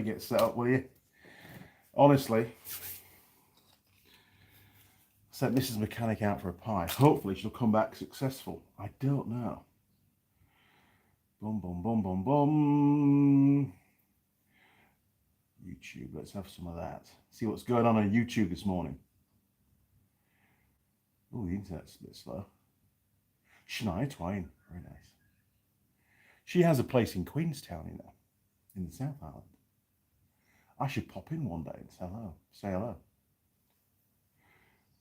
get set up, will you? Honestly. Sent Mrs. Mechanic out for a pie. Hopefully she'll come back successful. I don't know. Boom, boom, boom, boom, boom. YouTube, let's have some of that. See what's going on YouTube this morning. Oh, the internet's a bit slow. Shania Twain, very nice. She has a place in Queenstown, you know, in the South Island. I should pop in one day and say hello. Say hello.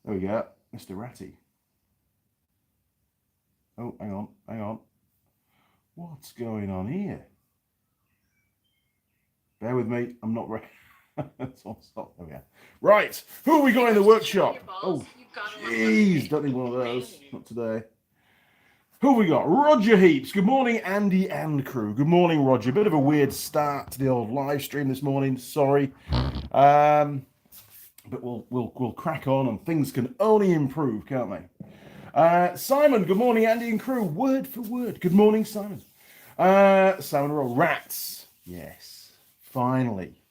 There we go, Mr. Ratty. Oh, hang on, hang on. What's going on here? Bear with me, I'm not ready. Stop. There we go. Right, who have we got in the workshop? Oh, jeez, don't need one of those. Not today. Who have we got? Roger Heaps. Good morning, Andy and crew. Good morning, Roger. Bit of a weird start to the old live stream this morning. Sorry. But we'll crack on, and things can only improve, can't they? Simon, good morning, Andy and crew. Word for word. Good morning, Simon. Simon Roll. Rats. Yes. Finally.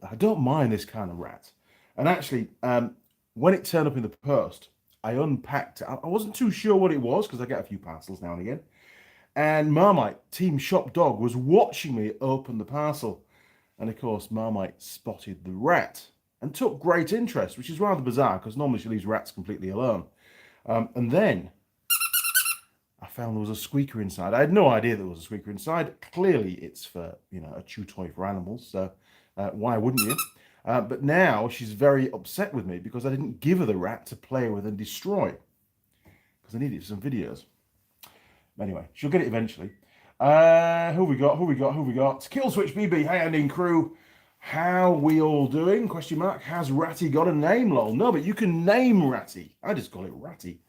I don't mind this kind of rat. And actually, when it turned up in the post, I unpacked it. I wasn't too sure what it was because I get a few parcels now and again. And Marmite, Team Shop Dog, was watching me open the parcel. And of course, Marmite spotted the rat and took great interest, which is rather bizarre because normally she leaves rats completely alone. And then I found there was a squeaker inside. I had no idea there was a squeaker inside. Clearly, it's for, you know, a chew toy for animals. So why wouldn't you? But now she's very upset with me because I didn't give her the rat to play with and destroy because I needed some videos. Anyway, she'll get it eventually. Who we got? Kill Switch BB. Hey, Andy and crew. How we all doing? Question mark. Has Ratty got a name, lol? No, but you can name Ratty. I just call it Ratty.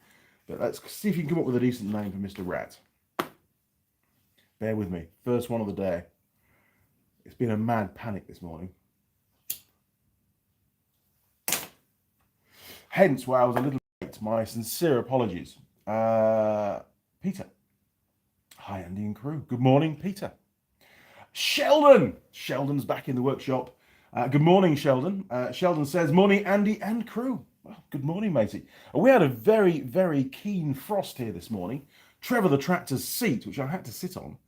But let's see if you can come up with a decent name for Mr. Rat. Bear with me. First one of the day. It's been a mad panic this morning. Hence why I was a little late. My sincere apologies. Peter. Hi, Andy and crew. Good morning, Peter. Sheldon. Sheldon's back in the workshop. Good morning, Sheldon. Sheldon says, morning, Andy and crew. Well, good morning, matey. We had a very, very keen frost here this morning. Trevor the tractor's seat, which I had to sit on,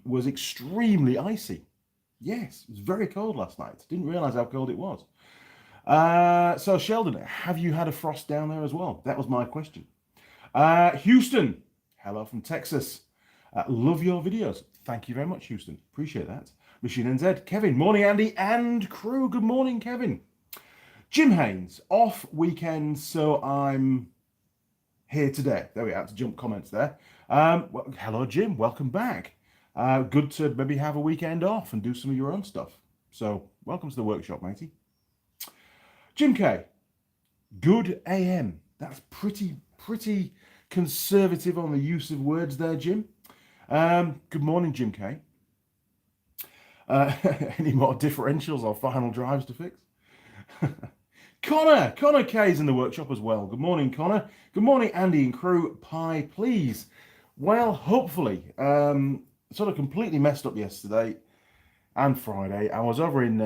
was extremely icy. Yes, it was very cold last night. Didn't realise how cold it was. So, Sheldon, have you had a frost down there as well? That was my question. Houston, hello from Texas. Love your videos. Thank you very much, Houston. Appreciate that. Machine NZ. Kevin, morning, Andy and crew. Good morning, Kevin. Jim Haynes, off weekend, so I'm here today. There we are, to jump comments there. Well, hello, Jim. Welcome back. Good to maybe have a weekend off and do some of your own stuff. So, welcome to the workshop, matey. Jim K, good AM. That's pretty conservative on the use of words there, Jim. Good morning, Jim K. Any more differentials or final drives to fix? Connor K's in the workshop as well. Good morning, Connor. Good morning, Andy and crew. Pie, please. Well, hopefully, sort of completely messed up yesterday and Friday. I was over in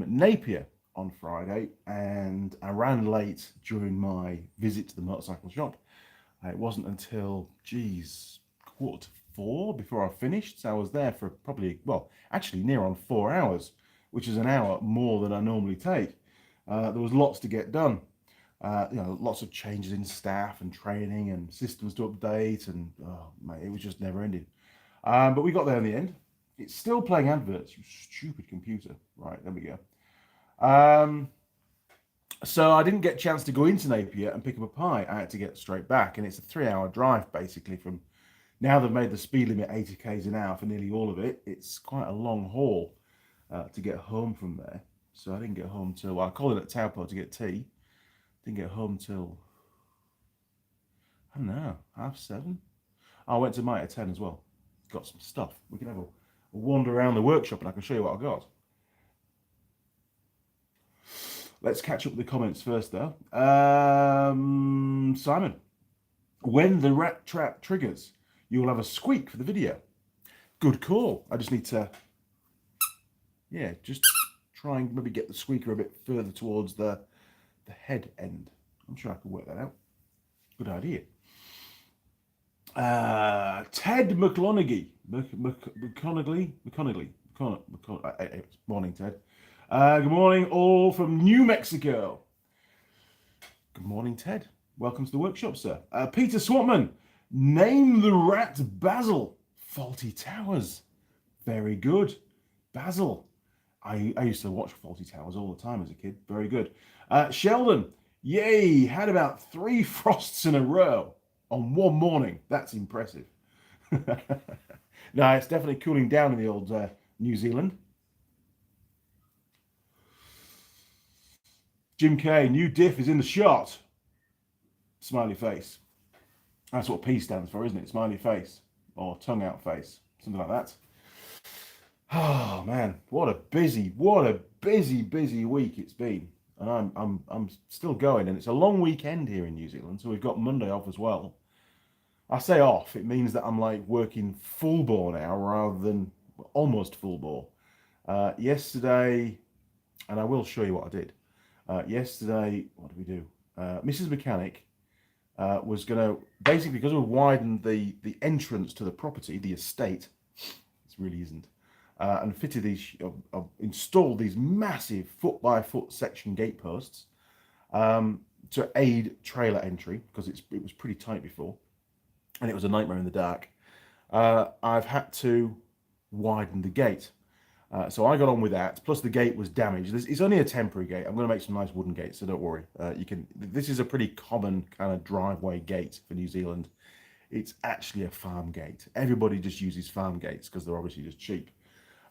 Napier on Friday and I ran late during my visit to the motorcycle shop. It wasn't until, 4:15 before I finished. So I was there for probably, well, actually near on 4 hours, which is an hour more than I normally take. There was lots to get done. Lots of changes in staff and training and systems to update, and oh, mate, it was just never ending. But we got there in the end. It's still playing adverts, you stupid computer. Right, there we go. So I didn't get a chance to go into Napier and pick up a pie. I had to get straight back, and it's a 3-hour drive basically from. Now they've made the speed limit 80 k's an hour for nearly all of it. It's quite a long haul to get home from there. So I didn't get home till, well, I called in at Tarpaulins to get tea. Didn't get home till, I don't know, 7:30. I went to Mitre 10 as well. Got some stuff. We can have a wander around the workshop and I can show you what I got. Let's catch up with the comments first though. Simon, when the rat trap triggers, you will have a squeak for the video. Good call. I just need to, Yeah, just try and maybe get the squeaker a bit further towards the head end. I'm sure I can work that out. Good idea. Ted McConaughey. Morning, Ted. Good morning, all from New Mexico. Good morning, Ted. Welcome to the workshop, sir. Peter Swatman. Name the rat Basil. Faulty Towers. Very good. Basil. I used to watch Faulty Towers all the time as a kid. Very good. Sheldon. Yay. Had about 3 frosts in a row on one morning. That's impressive. No, it's definitely cooling down in the old New Zealand. Jim K. New diff is in the shot. Smiley face. That's what P stands for, isn't it? Smiley face. Or tongue out face. Something like that. Oh man, what a busy week it's been. And I'm still going, and it's a long weekend here in New Zealand, so we've got Monday off as well. I say off, it means that I'm like working full bore now rather than almost full bore. Yesterday, and I will show you what I did. Yesterday, what did we do? Mrs. Mechanic was going to, basically because we widened the entrance to the property, the estate, it really isn't, and fitted these, installed these massive foot-by-foot section gate posts to aid trailer entry, because it was pretty tight before, and it was a nightmare in the dark. I've had to widen the gate. So I got on with that. Plus the gate was damaged. It's only a temporary gate. I'm going to make some nice wooden gates, so don't worry. This is a pretty common kind of driveway gate for New Zealand. It's actually a farm gate. Everybody just uses farm gates because they're obviously just cheap.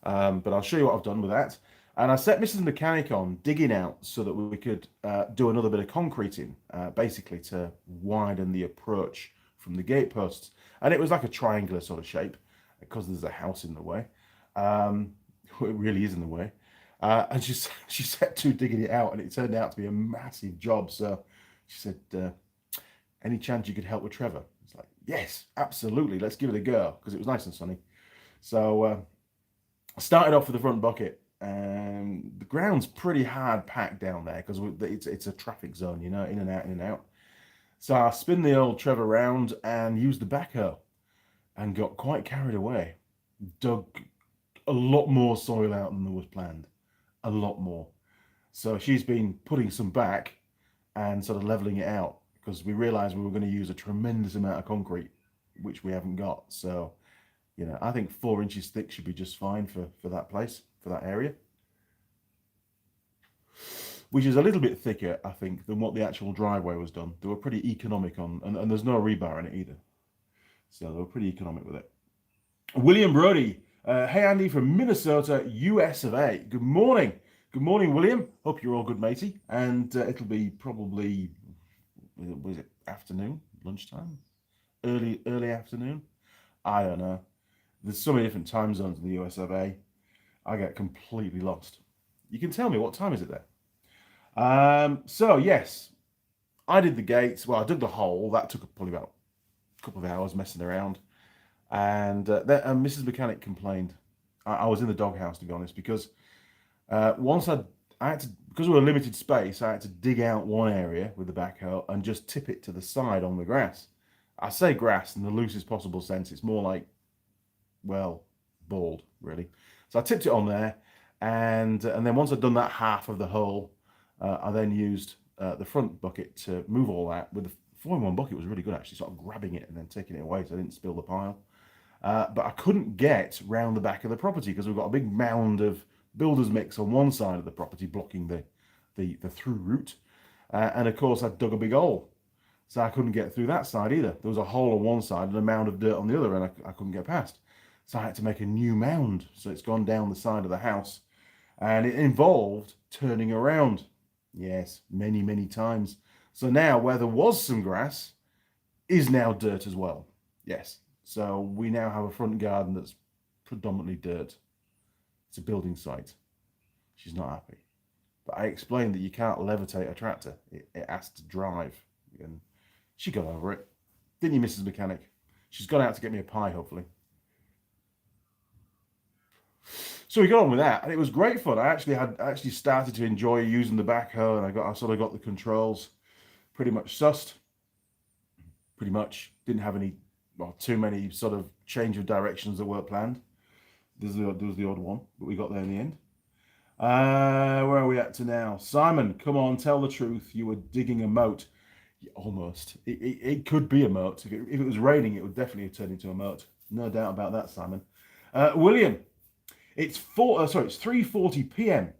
But I'll show you what I've done with that. And I set Mrs. Mechanic on digging out so that we could do another bit of concreting, basically to widen the approach from the gate posts. And it was like a triangular sort of shape because there's a house in the way. It really is in the way. And she set to digging it out, and it turned out to be a massive job. So she said, any chance you could help with Trevor? It's like, yes, absolutely. Let's give it a go, because it was nice and sunny. So I started off with the front bucket, and the ground's pretty hard packed down there because it's a traffic zone, you know, in and out, in and out. So I spin the old Trevor round and used the backhoe and got quite carried away. Dug a lot more soil out than there was planned. A lot more. So she's been putting some back and sort of leveling it out, because we realized we were going to use a tremendous amount of concrete, which we haven't got. So, you know, I think 4 inches thick should be just fine for that place, for that area. Which is a little bit thicker, I think, than what the actual driveway was done. They were pretty economic on, and there's no rebar in it either. So they were pretty economic with it. William Brody. Hey Andy from Minnesota, US of A. Good morning. Good morning, William. Hope you're all good, matey. And it'll be probably, was it afternoon, lunchtime, early afternoon? I don't know. There's so many different time zones in the US of A. I get completely lost. You can tell me, what time is it there? So yes, I did the gates. Well, I dug the hole. That took probably about a couple of hours messing around. And Mrs. Mechanic complained. I was in the doghouse, to be honest, because once I had to, because we were limited space, I had to dig out one area with the backhoe and just tip it to the side on the grass. I say grass in the loosest possible sense. It's more like, well, bald, really. So I tipped it on there, and then once I'd done that half of the hole, I then used the front bucket to move all that. With the 4-in-1 bucket was really good, actually, sort of grabbing it and then taking it away so I didn't spill the pile. But I couldn't get round the back of the property because we've got a big mound of builder's mix on one side of the property blocking the through route. And of course, I dug a big hole. So I couldn't get through that side either. There was a hole on one side and a mound of dirt on the other, and I couldn't get past. So I had to make a new mound. So it's gone down the side of the house. And it involved turning around. Yes, many, many times. So now where there was some grass is now dirt as well. Yes. So we now have a front garden that's predominantly dirt. It's a building site. She's not happy. But I explained that you can't levitate a tractor. It has to drive. And she got over it. Didn't you, Mrs. Mechanic? She's gone out to get me a pie, hopefully. So we got on with that, and it was great fun. I actually started to enjoy using the backhoe, and I sort of got the controls pretty much sussed. Pretty much didn't have any, well, too many sort of change of directions that weren't planned. There was the odd one, but we got there in the end. Where are we at to now? Simon, come on, tell the truth. You were digging a moat. Yeah, almost. It could be a moat. If it was raining, it would definitely have turned into a moat. No doubt about that, Simon. William, it's 3:40 p.m.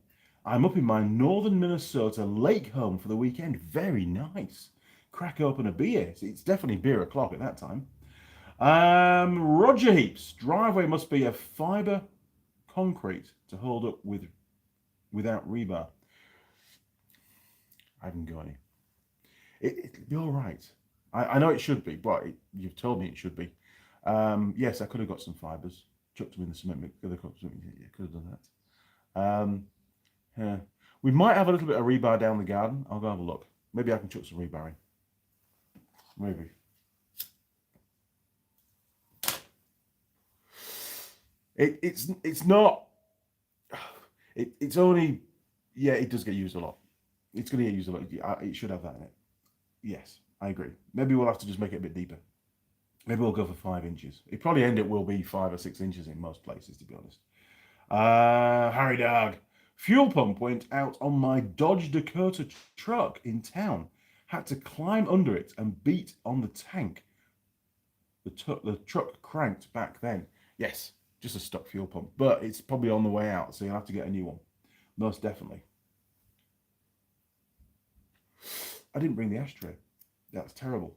I'm up in my northern Minnesota lake home for the weekend. Very nice. Crack open a beer. It's definitely beer o'clock at that time. Roger Heaps, driveway must be a fiber concrete to hold up without rebar. I haven't got any. It'll be all right. I know it should be, but you've told me it should be. Yes, I could have got some fibers, chucked them in the cement mix. Could have done that. Yeah. We might have a little bit of rebar down the garden. I'll go have a look. Maybe I can chuck some rebar in. Maybe. It's not. It's only. Yeah, it does get used a lot. It's going to get used a lot. It should have that in it. Yes, I agree. Maybe we'll have to just make it a bit deeper. Maybe we'll go for 5 inches. It probably will be 5 or 6 inches in most places, to be honest. Harry Dog. Fuel pump went out on my Dodge Dakota truck in town. Had to climb under it and beat on the tank. The truck cranked back then. Yes, just a stock fuel pump. But it's probably on the way out, so you'll have to get a new one. Most definitely. I didn't bring the ashtray. That's terrible.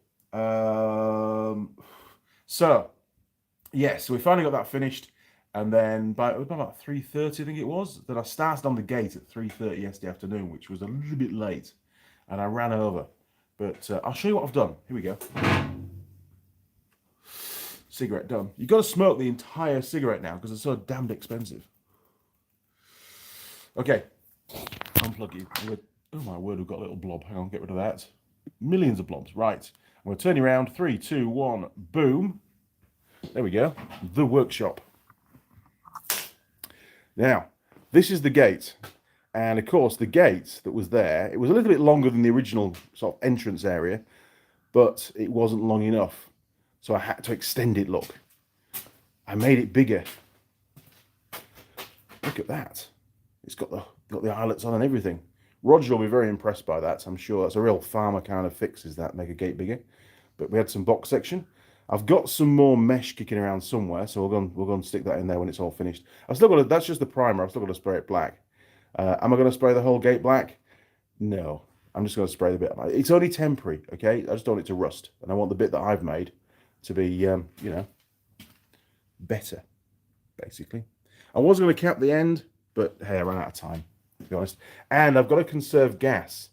So, yes, so we finally got that finished. And then by about 3:30, I think it was, then I started on the gate at 3:30 yesterday afternoon, which was a little bit late. And I ran over. But I'll show you what I've done. Here we go. Cigarette done. You've got to smoke the entire cigarette now because it's so damned expensive. Okay. Unplug you. Oh my word, we've got a little blob. Hang on, get rid of that. Millions of blobs. Right. I'm going to turn you around. 3, 2, 1. Boom. There we go. The workshop. Now, this is the gate. And of course, the gate that was there, it was a little bit longer than the original sort of entrance area, but it wasn't long enough. So I had to extend it, look. I made it bigger. Look at that. It's got the eyelets on and everything. Roger will be very impressed by that, I'm sure. That's a real farmer kind of fix, is that, make a gate bigger. But we had some box section. I've got some more mesh kicking around somewhere, so we're going to stick that in there when it's all finished. I've still got to, that's just the primer. I've still got to spray it black. Am I going to spray the whole gate black? No. I'm just going to spray the bit. It's only temporary, okay? I just don't want it to rust. And I want the bit that I've made to be, you know, better, basically. I was going to cap the end, but hey, I ran out of time, to be honest. And I've got to conserve gas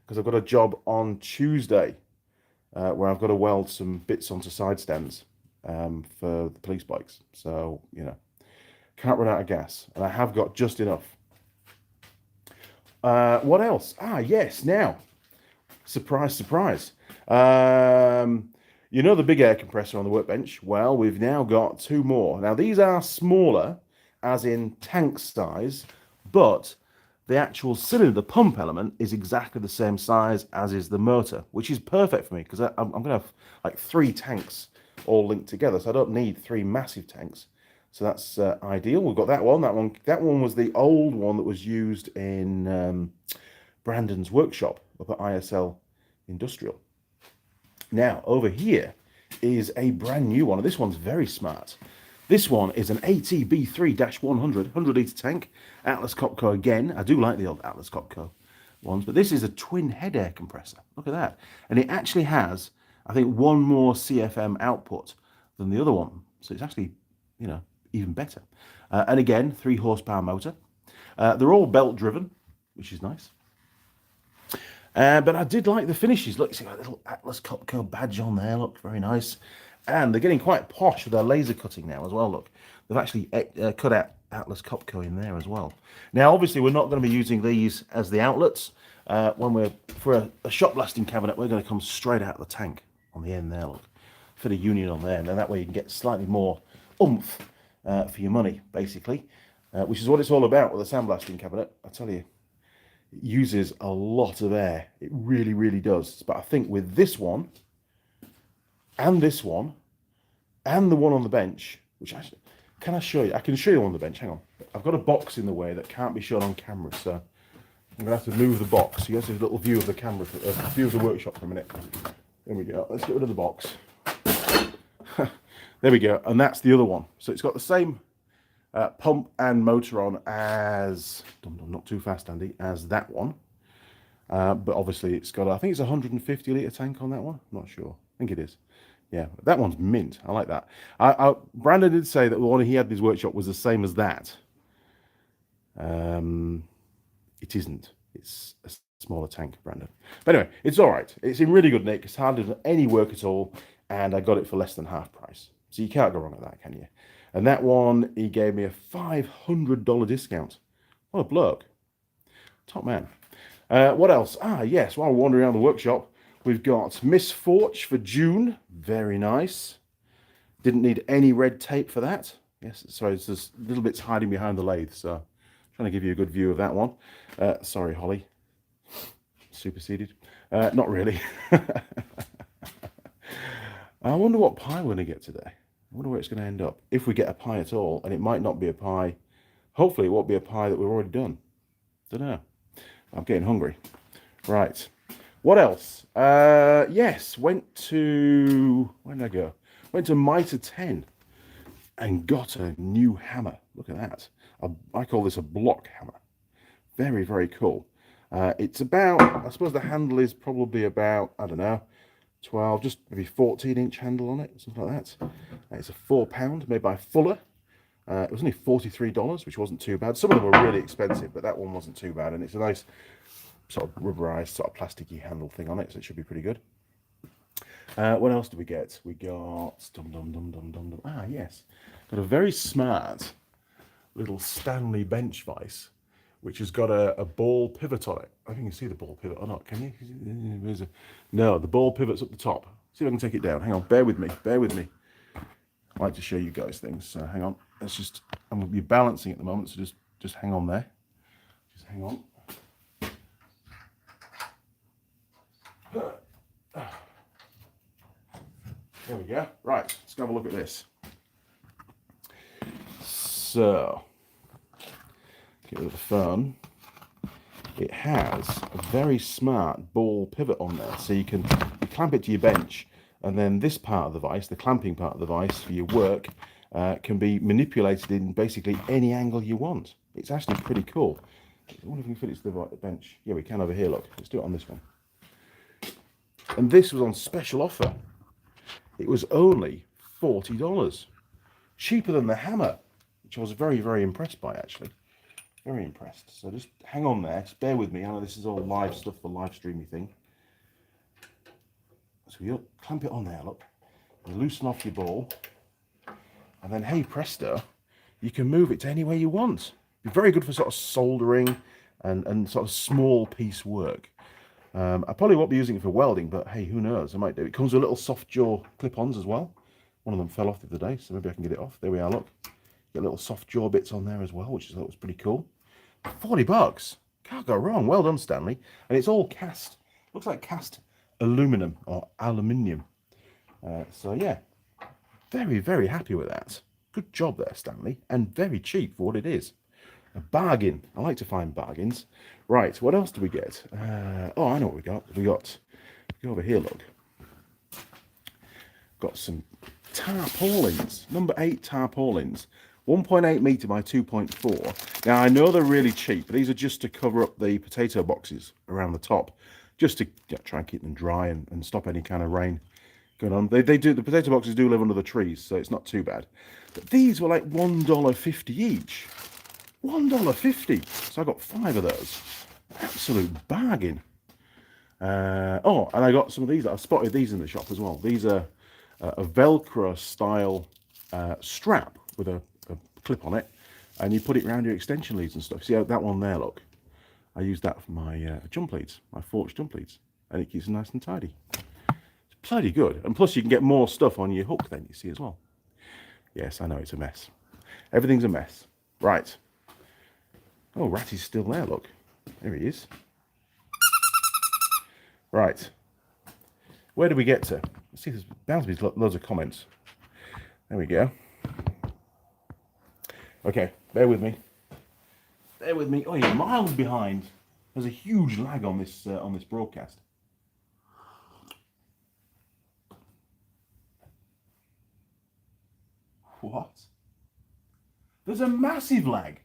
because I've got a job on Tuesday where I've got to weld some bits onto side stands for the police bikes. So, you know, can't run out of gas. And I have got just enough. What else? Ah, yes. Now, surprise, surprise. You know the big air compressor on the workbench? Well, we've now got 2 more. Now, these are smaller, as in tank size, but the actual cylinder, the pump element, is exactly the same size as is the motor, which is perfect for me because I'm going to have like 3 tanks all linked together, so I don't need 3 massive tanks. So that's ideal. We've got that one. That one was the old one that was used in Brandon's workshop up at ISL Industrial. Now, over here is a brand new one. This one's very smart. This one is an ATB3-100 100-litre tank. Atlas Copco again. I do like the old Atlas Copco ones, but this is a twin head air compressor. Look at that. And it actually has, I think, 1 more CFM output than the other one. So it's actually, you know, even better. And again, 3 horsepower motor. They're all belt driven, which is nice. But I did like the finishes. Look, see got a little Atlas Copco badge on there. Look, very nice. And they're getting quite posh with their laser cutting now as well. Look, they've actually cut out Atlas Copco in there as well. Now, obviously, we're not going to be using these as the outlets. When we're for a shot blasting cabinet, we're going to come straight out of the tank on the end there. Look, fit a union on there, and then that way you can get slightly more oomph for your money, basically. which is what it's all about with a sandblasting cabinet. I tell you, it uses a lot of air. It really, really does. But I think with this one, and this one, and the one on the bench, which actually, can I show you? I can show you on the bench. Hang on. I've got a box in the way that can't be shown on camera, so I'm going to have to move the box. You guys have a little view of the camera, a view of the workshop for a minute. There we go. Let's get rid of the box. There we go. And that's the other one. So it's got the same pump and motor on as, not too fast, Andy, as that one. But obviously it's got, I think it's a 150 litre tank on that one. I'm not sure. I think it is. Yeah, that one's mint. I like that. Brandon did say that the one he had in his workshop was the same as that. It isn't. It's a smaller tank, Brandon. But anyway, it's all right. It's in really good nick. It's hardly done any work at all, and I got it for less than half price. So you can't go wrong with that, can you? And that one, he gave me a $500 discount. What a bloke. Top man. What else? Yes, while we're wandering around the workshop, we've got Miss Forge for June. Very nice. Didn't need any red tape for that. Yes, sorry, there's just little bits hiding behind the lathe, so trying to give you a good view of that one. Sorry, Holly. Superseded. Not really. I wonder what pie we're going to get today. I wonder where it's going to end up. If we get a pie at all, and it might not be a pie. Hopefully it won't be a pie that we've already done. Don't know. I'm getting hungry. Right. What else? Yes, went to... Where did I go? Went to Mitre 10 and got a new hammer. Look at that. I call this a block hammer. Very, very cool. It's about... I suppose the handle is probably about, I don't know, 12, just maybe 14-inch handle on it, something like that. It's a £4 made by Fuller. It was only $43, which wasn't too bad. Some of them were really expensive, but that one wasn't too bad. And it's a nice sort of rubberized, sort of plasticky handle thing on it, so it should be pretty good. What else did we get? We got... yes. Got a very smart little Stanley bench vise, which has got a ball pivot on it. I think you can see the ball pivot or not, can you? No, the ball pivot's up the top. See if I can take it down. Hang on, bear with me, bear with me. I like to show you guys things, so hang on. Let's just, I'm going to be balancing at the moment, so just hang on there. Just hang on. There we go. Right, let's have a look at this. So, get rid of the phone. It has a very smart ball pivot on there, so you clamp it to your bench, and then this part of the vise, the clamping part of the vise for your work, can be manipulated in basically any angle you want. It's actually pretty cool. I wonder if we can fit it to the bench. Yeah, we can over here, look. Let's do it on this one. And this was on special offer. It was only $40. Cheaper than the hammer, which I was very, very impressed by, actually. Very impressed. So just hang on there. Just bear with me. I know this is all live stuff, the live streamy thing. So you clamp it on there, look. You loosen off your ball. And then, hey, presto, you can move it to anywhere you want. Be very good for sort of soldering and sort of small piece work. I probably won't be using it for welding, but hey, who knows? I might do. It comes with little soft jaw clip-ons as well. One of them fell off the other day, so maybe I can get it off. There we are, look. Get little soft jaw bits on there as well, which I thought was pretty cool. $40. Can't go wrong. Well done, Stanley. And it's all cast. Looks like cast aluminum or aluminium. So yeah, very, very happy with that. Good job there, Stanley. And very cheap for what it is. A bargain. I like to find bargains. Right, what else do we get? Oh, I know what we got. Go over here, look. Got some tarpaulins. Number 8 tarpaulins. 1.8 metre by 2.4. Now, I know they're really cheap, but these are just to cover up the potato boxes around the top. Just to try and keep them dry and stop any kind of rain going on. The potato boxes do live under the trees, so it's not too bad. But these were like $1.50 each. $1.50. So I got 5 of those. Absolute bargain. Oh, and I got some of these. I spotted these in the shop as well. These are a Velcro style strap with a clip on it, and you put it around your extension leads and stuff. See how that one there, look? I use that for my jump leads, my forged jump leads, and it keeps them nice and tidy. It's bloody good. And plus you can get more stuff on your hook then, you see, as well. Yes, I know it's a mess. Everything's a mess. Right. Oh, Ratty's still there, look. There he is. Right. Where did we get to? Let's see, there's bound to be loads of comments. There we go. Okay, bear with me. Bear with me. Oh, you're miles behind. There's a huge lag on this broadcast. What? There's a massive lag.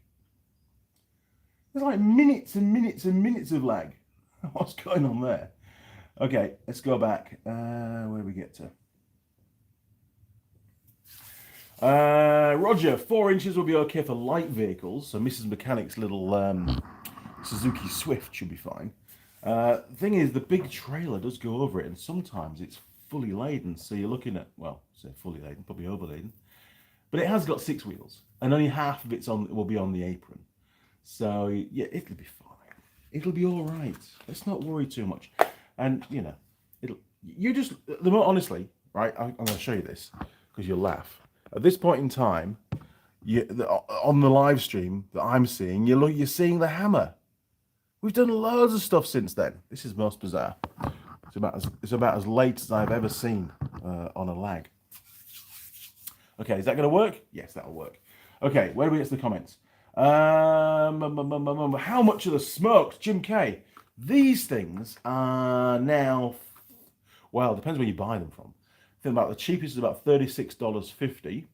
There's like minutes and minutes and minutes of lag. What's going on there? Okay, let's go back. Where do we get to? Roger, 4 inches will be okay for light vehicles. So Mrs. Mechanic's little Suzuki Swift should be fine. Thing is, the big trailer does go over it, and sometimes it's fully laden. So you're looking at, well, say fully laden, probably overladen. But it has got 6 wheels, and only half of it will be on the apron. So yeah, it'll be fine. It'll be all right. Let's not worry too much. And you know, honestly, right? I'm going to show you this because you'll laugh. At this point in time, on the live stream that I'm seeing, you're seeing the hammer. We've done loads of stuff since then. This is most bizarre. It's about as late as I've ever seen on a lag. Okay, is that going to work? Yes, that'll work. Okay, where do we get to the comments? How much are the smoked, Jim K? These things are now, well, it depends where you buy them from. I think about the cheapest is about $36.50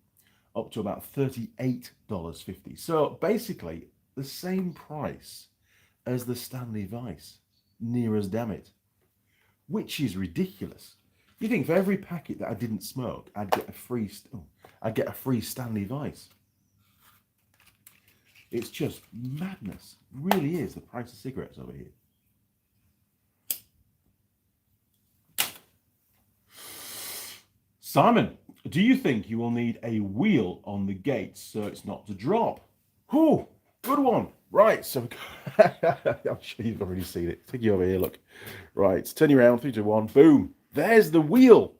up to about $38.50. So basically the same price as the Stanley Vice, near as damn it, which is ridiculous. You think for every packet that I didn't smoke, I'd get a free Stanley Vice. It's just madness. It really is the price of cigarettes over here. Simon, do you think you will need a wheel on the gates so it's not to drop? Oh, good one. Right, so I'm sure you've already seen it. Take you over here, look. Right, turn you around, 3, 2, 1, boom. There's the wheel.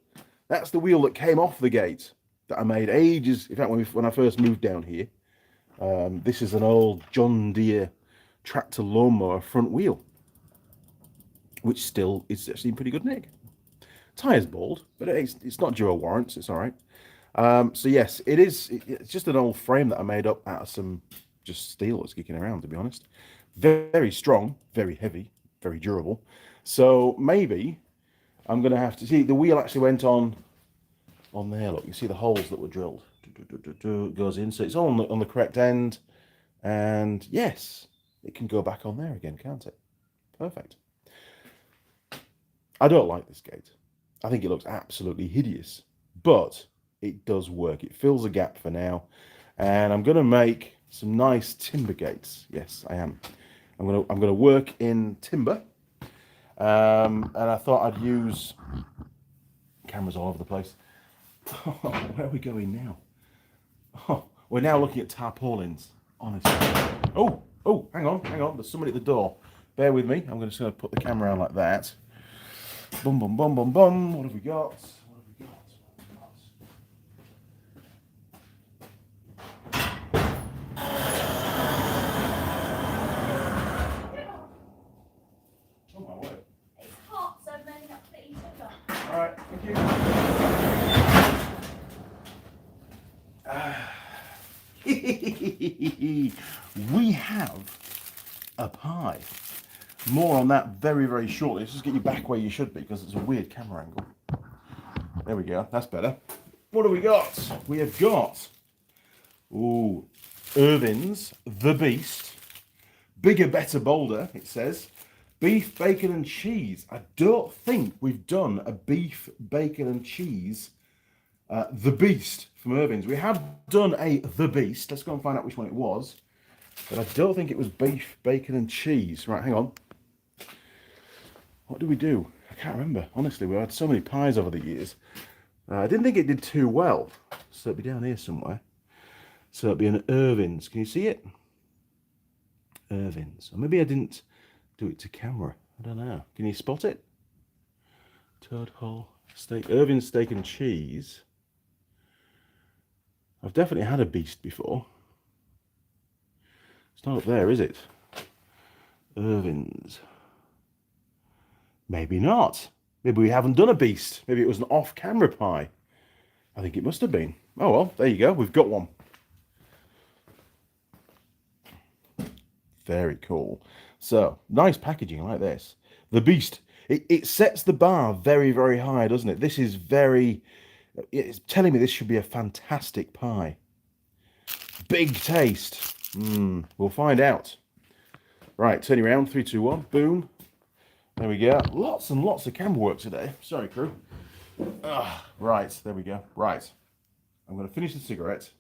That's the wheel that came off the gate that I made ages. In fact, when I first moved down here, this is an old John Deere tractor lawnmower front wheel, which still is actually in pretty good nick. Tyre's bald, but it's not due a warrant, so it's all right. So yes, it's just an old frame that I made up out of some just steel that's kicking around, to be honest. Very strong, very heavy, very durable. So maybe I'm going to have to see, the wheel actually went on there, look, you see the holes that were drilled. It goes in, so it's all on the correct end, and yes, it can go back on there again, can't it? Perfect. I don't like this gate. I think it looks absolutely hideous, but it does work. It fills a gap for now, and I'm going to make some nice timber gates. Yes, I am. I'm going to work in timber, and I thought I'd use cameras all over the place. Where are we going now? Oh, we're now looking at tarpaulins. Honestly. Oh, hang on. There's somebody at the door. Bear with me. I'm just going to put the camera on like that. Bum, bum, bum, bum, bum. What have we got? Oh my word. It's hot, so maybe not for each other. All right, thank you. We have a pie. More on that very, very shortly. Let's just get you back where you should be because it's a weird camera angle. There we go. That's better. What have we got? We have got, Irving's The Beast. Bigger, better, bolder, it says. Beef, bacon and cheese. I don't think we've done a beef, bacon and cheese The Beast from Irving's. We have done a The Beast. Let's go and find out which one it was. But I don't think it was beef, bacon and cheese. Right, hang on. What did we do? I can't remember. Honestly, we had so many pies over the years. I didn't think it did too well. So it'd be down here somewhere. So it'd be an Irving's. Can you see it? Irving's. Or maybe I didn't do it to camera. I don't know. Can you spot it? Toad Hole steak. Irving's steak and cheese. I've definitely had a beast before. It's not up there, is it? Irving's. Maybe not. Maybe we haven't done a beast. Maybe it was an off-camera pie. I think it must have been. Oh well, there you go. We've got one. Very cool. So, nice packaging like this. The beast. It sets the bar very, very high, doesn't it? This is very... It's telling me this should be a fantastic pie. Big taste. We'll find out. Right, turning around. 3, 2, 1. Boom. There we go. Lots and lots of camera work today. Sorry, crew. Right, there we go. Right. I'm going to finish the cigarette,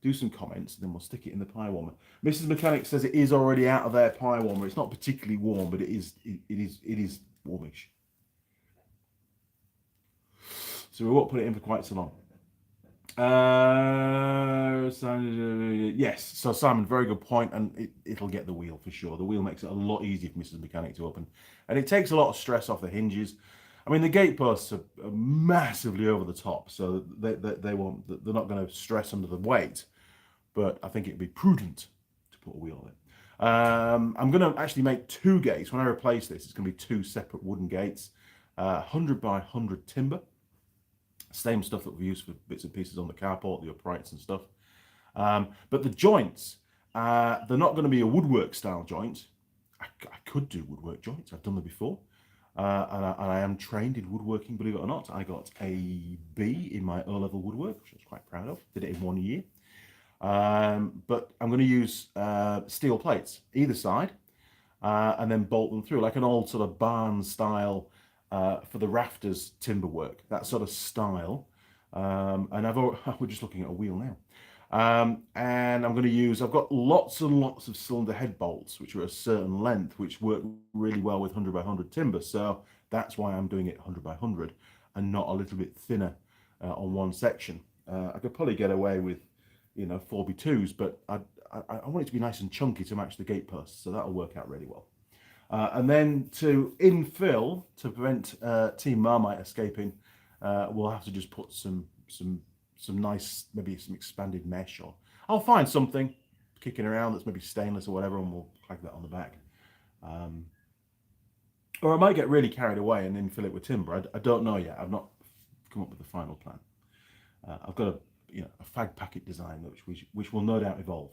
do some comments, and then we'll stick it in the pie warmer. Mrs. Mechanic says it is already out of their pie warmer. It's not particularly warm, but it is warmish. So we won't put it in for quite so long. Yes, so Simon, very good point, and it'll get the wheel for sure. The wheel makes it a lot easier for Mrs. Mechanic to open, and it takes a lot of stress off the hinges. I mean, the gate posts are massively over the top, so they're not going to stress under the weight, but I think it'd be prudent to put a wheel on it. I'm going to actually make 2 gates. When I replace this, it's going to be 2 separate wooden gates, 100 by 100 timber. Same stuff that we've used for bits and pieces on the carport, the uprights and stuff. But the joints, they're not going to be a woodwork style joint. I could do woodwork joints. I've done them before. And I am trained in woodworking, believe it or not. I got a B in my O-level woodwork, which I was quite proud of. Did it in 1 year. But I'm going to use steel plates either side and then bolt them through like an old sort of barn style for the rafters timber work, that sort of style. And we're just looking at a wheel now. And I'm going to use, I've got lots and lots of cylinder head bolts, which are a certain length, which work really well with 100 by 100 timber. So that's why I'm doing it 100 by 100 and not a little bit thinner on one section. I could probably get away with, 4x2s, but I want it to be nice and chunky to match the gate posts. So that'll work out really well. And then to infill, to prevent Team Marmite escaping, we'll have to just put some nice, maybe some expanded mesh, or I'll find something kicking around that's maybe stainless or whatever, and we'll plug that on the back. Or I might get really carried away and then fill it with timber. I don't know yet. I've not come up with the final plan. I've got a fag packet design which will no doubt evolve.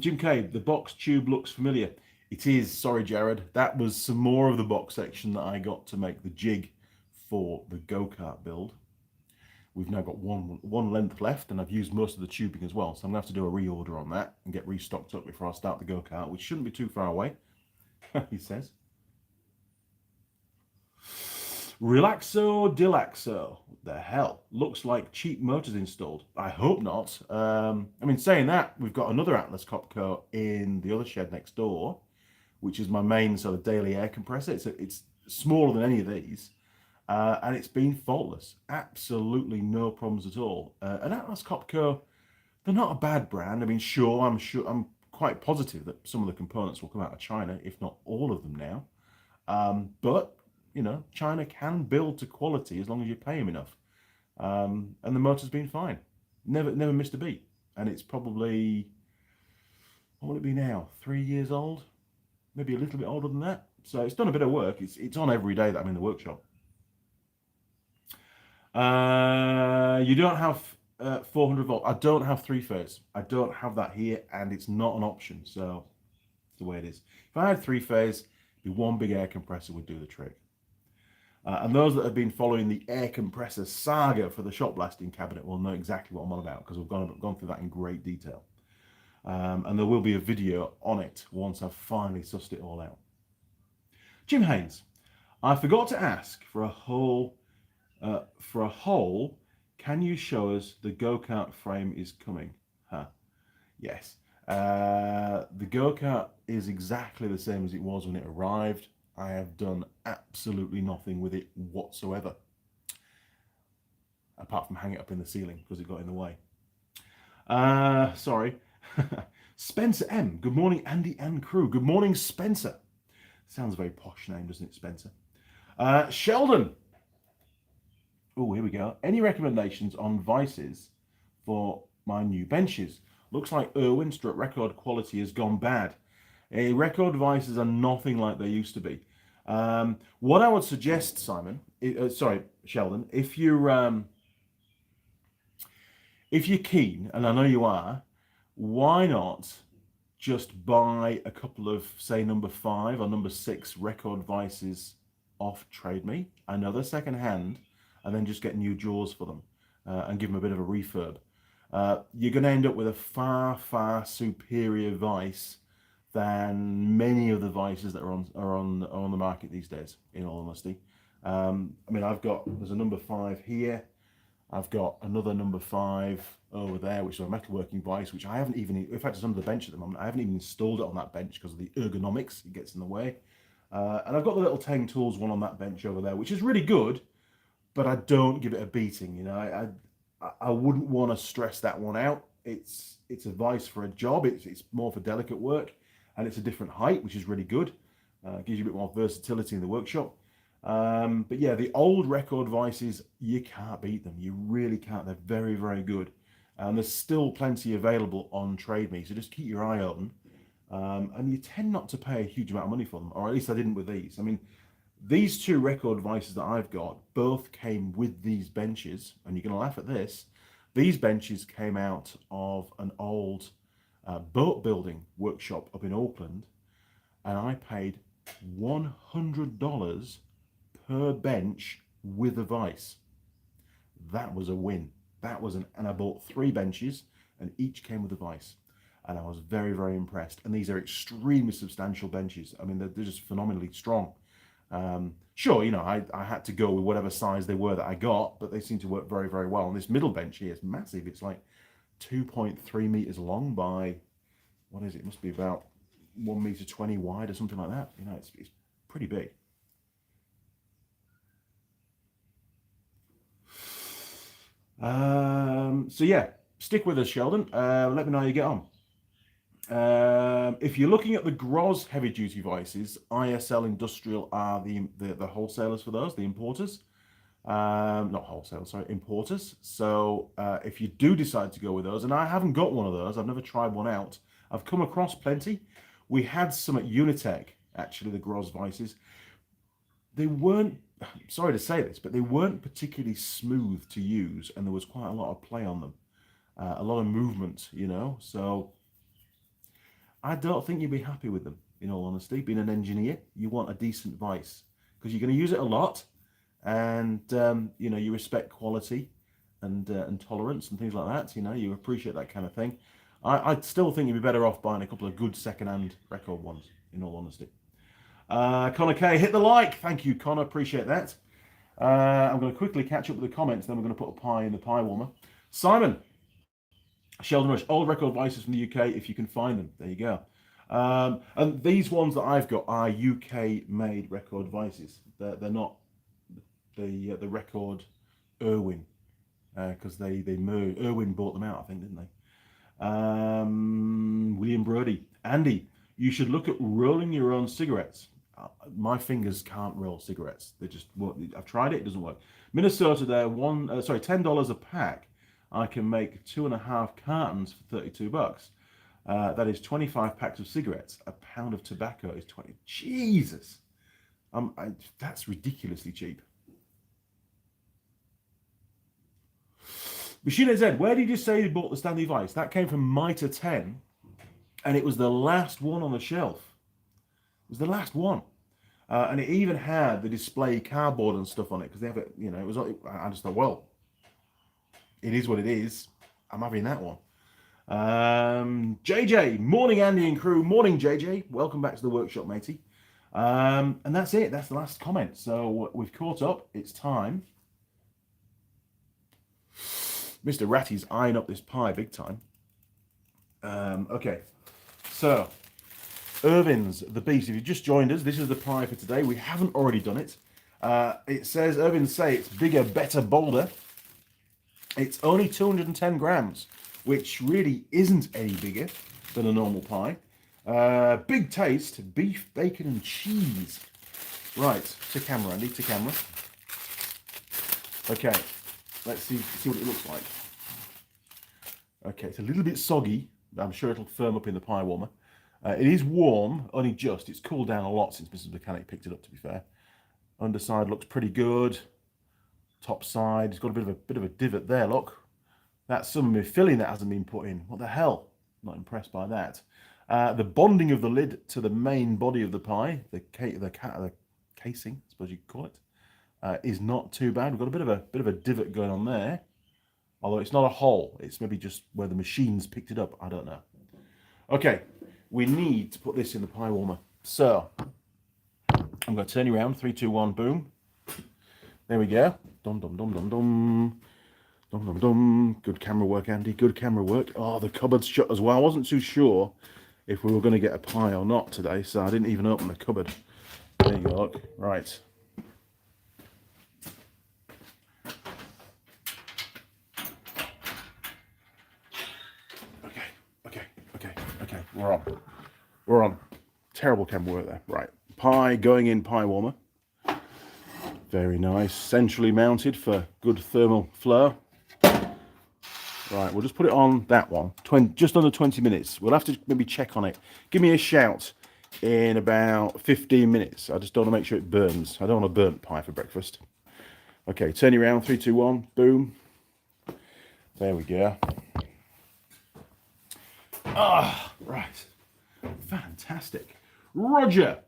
Jim K, the box tube looks familiar. It is. Sorry, Jared. That was some more of the box section that I got to make the jig for the go-kart build. We've now got one length left, and I've used most of the tubing as well, so I'm going to have to do a reorder on that and get restocked up before I start the go-kart, which shouldn't be too far away, he says. Relaxo Dilaxo. What the hell? Looks like cheap motors installed. I hope not. I mean, saying that, we've got another Atlas Copco in the other shed next door, which is my main sort of daily air compressor. It's smaller than any of these. And it's been faultless. Absolutely no problems at all. And Atlas Copco, they're not a bad brand. I mean, I'm quite positive that some of the components will come out of China, if not all of them now. But, China can build to quality as long as you pay them enough. And the motor's been fine. Never missed a beat. And it's probably, what will it be now? 3 years old? Maybe a little bit older than that. So it's done a bit of work. It's on every day that I'm in the workshop. You don't have 400 volt. I don't have 3-phase. I don't have that here, and it's not an option. So it's the way it is. If I had 3-phase, it'd be one big air compressor would do the trick. And those that have been following the air compressor saga for the shop blasting cabinet will know exactly what I'm on about, because we've gone through that in great detail. And there will be a video on it once I've finally sussed it all out. Jim Haynes, I forgot to ask for a hole. Can you show us the go-kart frame is coming? Yes. The go-kart is exactly the same as it was when it arrived. I have done absolutely nothing with it whatsoever, apart from hang it up in the ceiling because it got in the way. Sorry. Spencer M. Good morning, Andy and crew. Good morning, Spencer. Sounds a very posh name, doesn't it, Spencer? Sheldon. Oh, here we go. Any recommendations on vices for my new benches? Looks like Irwin strut record quality has gone bad. Record devices are nothing like they used to be. What I would suggest, Sheldon, if you're keen, and I know you are, why not just buy a couple of, say, number 5 or number 6 record devices off Trade Me? I know they're second hand, and then just get new jaws for them and give them a bit of a refurb. You're going to end up with a far, far superior vise than many of the vices that are on the market these days, in all honesty. I mean, there's a number 5 here. I've got another number 5 over there, which is a metalworking vise, which I haven't even, in fact, it's under the bench at the moment. I haven't even installed it on that bench because of the ergonomics. It gets in the way. And I've got the little Tang Tools one on that bench over there, which is really good, but I don't give it a beating. You know, I wouldn't want to stress that one out. It's a vise for a job. It's more for delicate work, and it's a different height, which is really good. Gives you a bit more versatility in the workshop. But yeah, the old record vices, you can't beat them. You really can't. They're very, very good. And there's still plenty available on Trade Me, so just keep your eye open. And you tend not to pay a huge amount of money for them, or at least I didn't with these. I mean, these 2 record vices that I've got both came with these benches, and you're going to laugh at this. These benches came out of an old boat building workshop up in Auckland, and I paid $100 per bench with a vise. That was a win. And I bought 3 benches, and each came with a vise, and I was very, very impressed. And these are extremely substantial benches. I mean, they're just phenomenally strong. Sure, you know, I had to go with whatever size they were that I got, but they seem to work very, very well. And this middle bench here is massive. It's like 2.3 meters long by, what is it? It must be about 1 meter 20 wide or something like that. You know, it's pretty big. So yeah, stick with us, Sheldon. Let me know how you get on. If you're looking at the Gros heavy duty vices, ISL Industrial are the wholesalers for those, the importers. Not wholesale, sorry, importers. So if you do decide to go with those, and I haven't got one of those, I've never tried one out. I've come across plenty. We had some at Unitech, actually, the Gros vices. They weren't, sorry to say this, but they weren't particularly smooth to use, and there was quite a lot of play on them. A lot of movement, you know, so I don't think you'd be happy with them, in all honesty. Being an engineer, you want a decent vise, because you're going to use it a lot, and, you know, you respect quality and tolerance and things like that, you know, you appreciate that kind of thing. I still think you'd be better off buying a couple of good second-hand record ones, in all honesty. Connor K, hit the like. Thank you, Connor. Appreciate that. I'm going to quickly catch up with the comments, then we're going to put a pie in the pie warmer. Simon, Sheldon Rush, old record vices from the UK, if you can find them. There you go. And these ones that I've got are UK-made record vices. They're not the record Irwin, because they merged. Irwin bought them out, I think, didn't they? William Brody, Andy, you should look at rolling your own cigarettes. My fingers can't roll cigarettes. They just won't. I've tried it. It doesn't work. Minnesota, they're $10 a pack. I can make 2.5 cartons for $32. That is 25 packs of cigarettes. A pound of tobacco is 20. Jesus, that's ridiculously cheap. Machine Z, where did you say you bought the Stanley Vice? That came from Mitre 10, and it was the last one on the shelf. It was the last one. And it even had the display cardboard and stuff on it, because they have it, you know, I just thought, well, it is what it is. I'm having that one. JJ, morning Andy and crew. Morning JJ, welcome back to the workshop, matey. And that's it, that's the last comment. So we've caught up, it's time. Mr. Ratty's eyeing up this pie big time. Okay, so Irving's The Beast. If you just joined us, this is the pie for today. We haven't already done it. It says, Irving say it's bigger, better, bolder. It's only 210 grams, which really isn't any bigger than a normal pie. Big taste, beef, bacon and cheese. Right, to camera, Andy, to camera. Okay, let's see what it looks like. Okay, it's a little bit soggy, I'm sure it'll firm up in the pie warmer. It is warm, only just. It's cooled down a lot since Mrs. Mechanic picked it up, to be fair. Underside looks pretty good. Top side, it's got a bit of a divot there, look. That's some of my filling that hasn't been put in. What the hell? Not impressed by that. The bonding of the lid to the main body of the pie, the casing, I suppose you could call it, is not too bad. We've got a bit of a divot going on there. Although it's not a hole, it's maybe just where the machine's picked it up. I don't know. Okay, we need to put this in the pie warmer. So, I'm going to turn you around. 3, 2, 1, boom. There we go. Dum, dum, dum, dum, dum. Dum, dum, dum. Good camera work, Andy. Good camera work. Oh, the cupboard's shut as well. I wasn't too sure if we were going to get a pie or not today, so I didn't even open the cupboard. There you go, look. Right. Okay. We're on. Terrible camera work there. Right. Pie going in pie warmer. Very nice. Centrally mounted for good thermal flow. Right, we'll just put it on that one. Just under 20 minutes. We'll have to maybe check on it. Give me a shout in about 15 minutes. I just don't want to make sure it burns. I don't want a burnt pie for breakfast. Okay, turn you around. 3, 2, 1. Boom. There we go. Ah, right. Fantastic. Roger.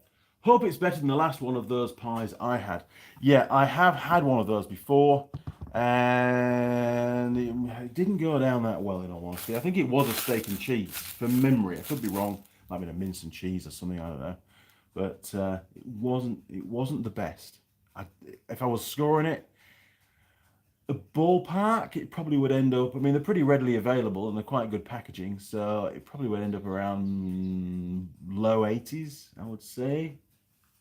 Hope it's better than the last one of those pies I had. Yeah, I have had one of those before, and it didn't go down that well, in all honesty. I think it was a steak and cheese, from memory. I could be wrong. Might have been a mince and cheese or something, I don't know. But it wasn't the best. If I was scoring it, a ballpark, it probably would end up, I mean, they're pretty readily available and they're quite good packaging, so it probably would end up around low 80s, I would say,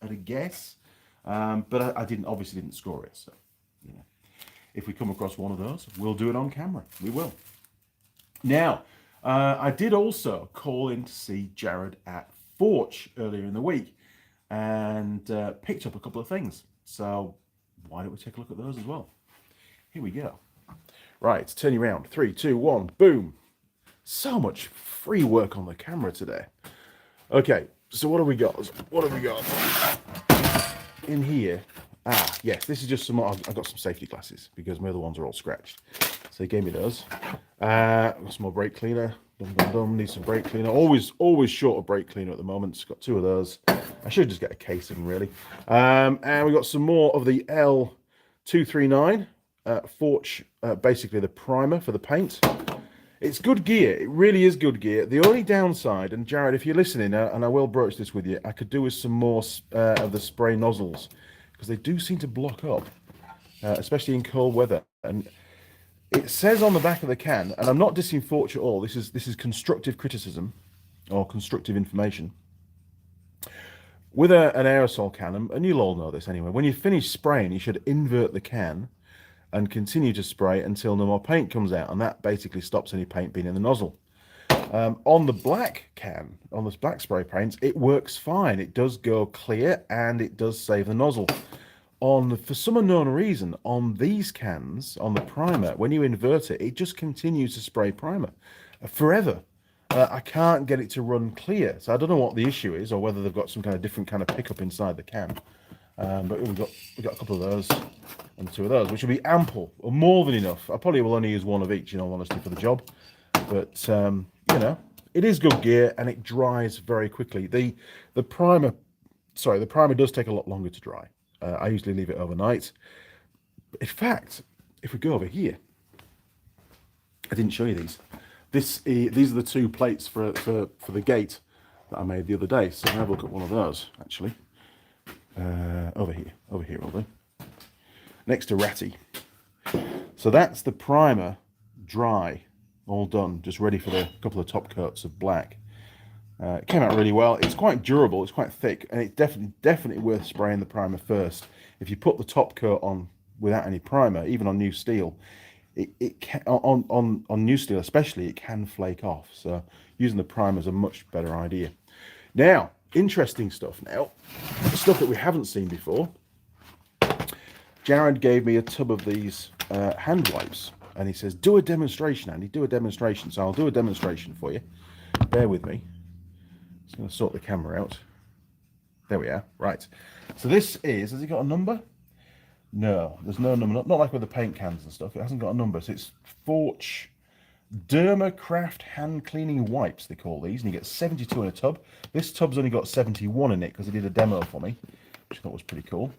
at a guess. But I obviously didn't score it, so, you know. If we come across one of those, we'll do it on camera. We will. Now, I did also call in to see Jared at Forge earlier in the week and picked up a couple of things. So why don't we take a look at those as well? Here we go. Right, turn you around. 3, 2, 1, boom. So much free work on the camera today. Okay, so what have we got? In here? Yes, this is just some more. I've got some safety glasses because my other ones are all scratched. So they gave me those. I've got some more brake cleaner. Need some brake cleaner. Always short of brake cleaner at the moment. It's got 2 of those. I should just get a casing, really. And we got some more of the L239 Forge, basically the primer for the paint. It's good gear. It really is good gear. The only downside, and Jared, if you're listening, and I will broach this with you, I could do with some more of the spray nozzles because they do seem to block up, especially in cold weather. And it says on the back of the can, and I'm not dissing Forge at all. This is constructive criticism or constructive information. With an aerosol can, and you'll all know this anyway, when you finish spraying, you should invert the can and continue to spray until no more paint comes out, and that basically stops any paint being in the nozzle. On the black can, on this black spray paint, it works fine. It does go clear and it does save the nozzle. For some unknown reason, on these cans, on the primer, when you invert it, it just continues to spray primer forever. I can't get it to run clear, so I don't know what the issue is, or whether they've got some kind of different kind of pickup inside the can. But we've got a couple of those and 2 of those, which will be ample, or more than enough. I probably will only use 1 of each, in all honesty, for the job. But you know, it is good gear and it dries very quickly. The primer does take a lot longer to dry. I usually leave it overnight. In fact, if we go over here, I didn't show you these. These are the 2 plates for the gate that I made the other day. So have a look at one of those, actually. Over here will do. Next to Ratty. So that's the primer, dry, all done, just ready for the couple of top coats of black. It came out really well. It's quite durable, it's quite thick, and it's definitely worth spraying the primer first. If you put the top coat on without any primer, even on new steel, it can, on new steel especially, it can flake off. So using the primer is a much better idea. Now, interesting stuff now, stuff that we haven't seen before. Jared gave me a tub of these hand wipes, and he says, do a demonstration, Andy, do a demonstration. So I'll do a demonstration for you. bear with me. Just going to sort the camera out. There we are. Right. So this is, has it got a number? No, there's no number. Not like with the paint cans and stuff. It hasn't got a number. So it's Forge Derma Craft Hand Cleaning Wipes, they call these. And you get 72 in a tub. This tub's only got 71 in it because he did a demo for me, which I thought was pretty cool.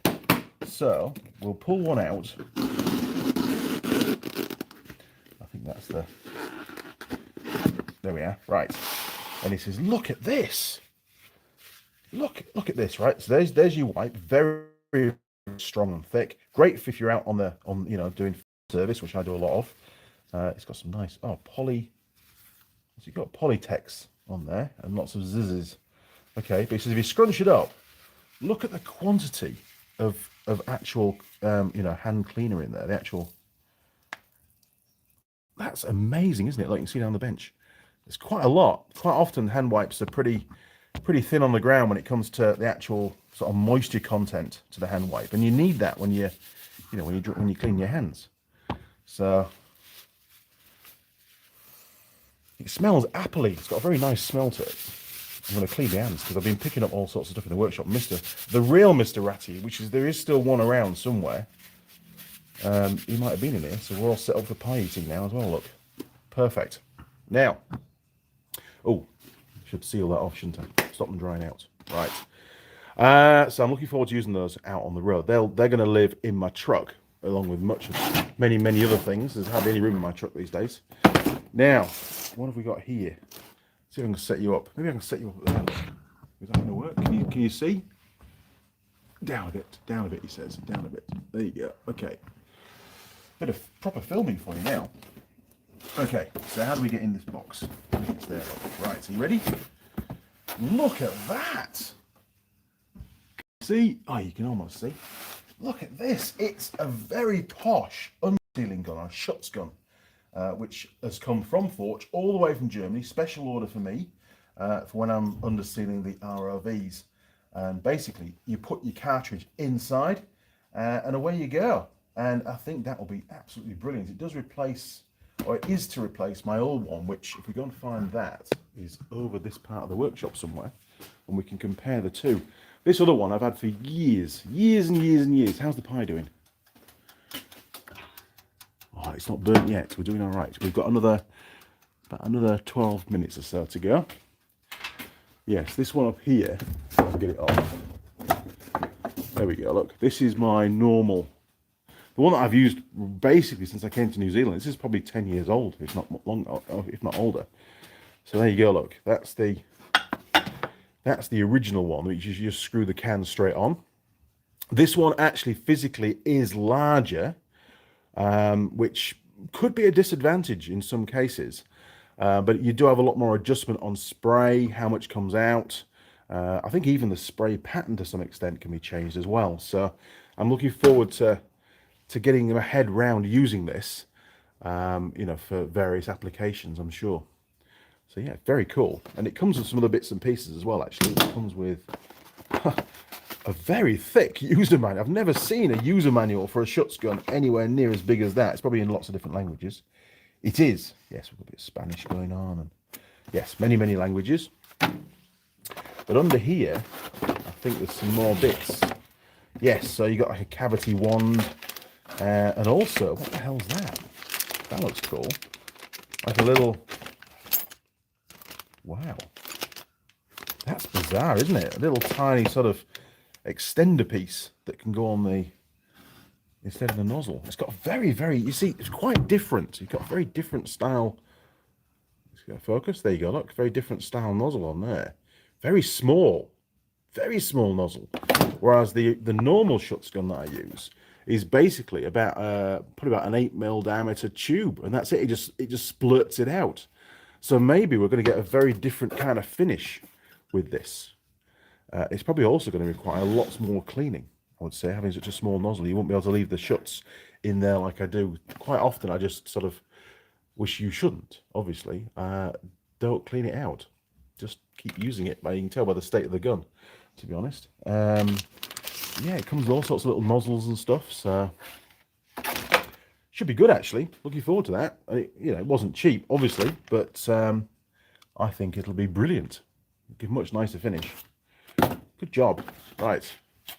So we'll pull one out. I think that's the... There we are. Right. And he says, look at this. Look at this, right? So there's your wipe. Very, very strong and thick. Great if you're out on you know, doing service, which I do a lot of. It's got some nice poly. So you've got Polytex on there and lots of zizzes. Okay, but he says if you scrunch it up, look at the quantity of actual you know, hand cleaner in there. The actual, that's amazing, isn't it? Like you can see down the bench. It's quite a lot. Quite often hand wipes are pretty thin on the ground when it comes to the actual sort of moisture content to the hand wipe, and you need that when you know, when you clean your hands. So it smells appley. It's got a very nice smell to it. I'm going to clean my hands because I've been picking up all sorts of stuff in the workshop. The real Mr. Ratty, which is, there is still one around somewhere. He might have been in here, so we're all set up for pie eating now as well. Look, perfect. Now, oh, should seal that off, shouldn't I? Stop them drying out. Right. So I'm looking forward to using those out on the road. They're going to live in my truck, along with many other things. There's hardly any room in my truck these days. Now, what have we got here? See if I can set you up. Maybe I can set you up there. Is that going to work? Can you see? Down a bit, he says. Down a bit. There you go. Okay. Bit of proper filming for you now. Okay, so how do we get in this box? It's there. Right, so you ready? Look at that! See? Oh, you can almost see. Look at this. It's a very posh unsealing gun, a Schutz gun, which has come from Forge all the way from Germany. Special order for me for when I'm undersealing the ROVs. And basically, you put your cartridge inside and away you go. And I think that will be absolutely brilliant. It does replace, or it is to replace, my old one, which, if we go and find that, is over this part of the workshop somewhere, and we can compare the two. This other one I've had for years and years. How's the pie doing? Oh, it's not burnt yet. We're doing all right. We've got about another 12 minutes or so to go. Yes, this one up here, I'll get it off. There we go, look. This is my normal, the one that I've used basically since I came to New Zealand. This is probably 10 years old, if not older. So there you go, look. That's the original one, which you just screw the can straight on. This one actually physically is larger, which could be a disadvantage in some cases. But you do have a lot more adjustment on spray, how much comes out. I think even the spray pattern to some extent can be changed as well. So I'm looking forward to getting my head round using this, you know, for various applications, I'm sure. So yeah, very cool. And it comes with some other bits and pieces as well, actually. It comes with a very thick user manual. I've never seen a user manual for a Schutz gun anywhere near as big as that. It's probably in lots of different languages. It is. Yes, we've got a bit of Spanish going on. And yes, many languages. But under here, I think there's some more bits. Yes, so you got like a cavity wand. And also, what the hell's that? That looks cool. Like a little... Wow. That's bizarre, isn't it? A little tiny sort of extender piece that can go on the... instead of the nozzle. It's got very, you see, it's quite different. You've got a very different style. Let's get a focus. There you go, look. Very different style nozzle on there. Very small nozzle. Whereas the normal Schutz gun that I use is basically about probably about an 8mm diameter tube, and that's it. It just splurts it out. So maybe we're going to get a very different kind of finish with this. It's probably also going to require lots more cleaning, I would say, having such a small nozzle. You won't be able to leave the Schutz in there like I do. Quite often I just sort of, which you shouldn't, obviously, don't clean it out. Just keep using it. You can tell by the state of the gun, to be honest. Yeah, it comes with all sorts of little nozzles and stuff, so should be good, actually. Looking forward to that. You know, it wasn't cheap, obviously, but I think it'll be brilliant. Give much nicer finish. Good job. Right.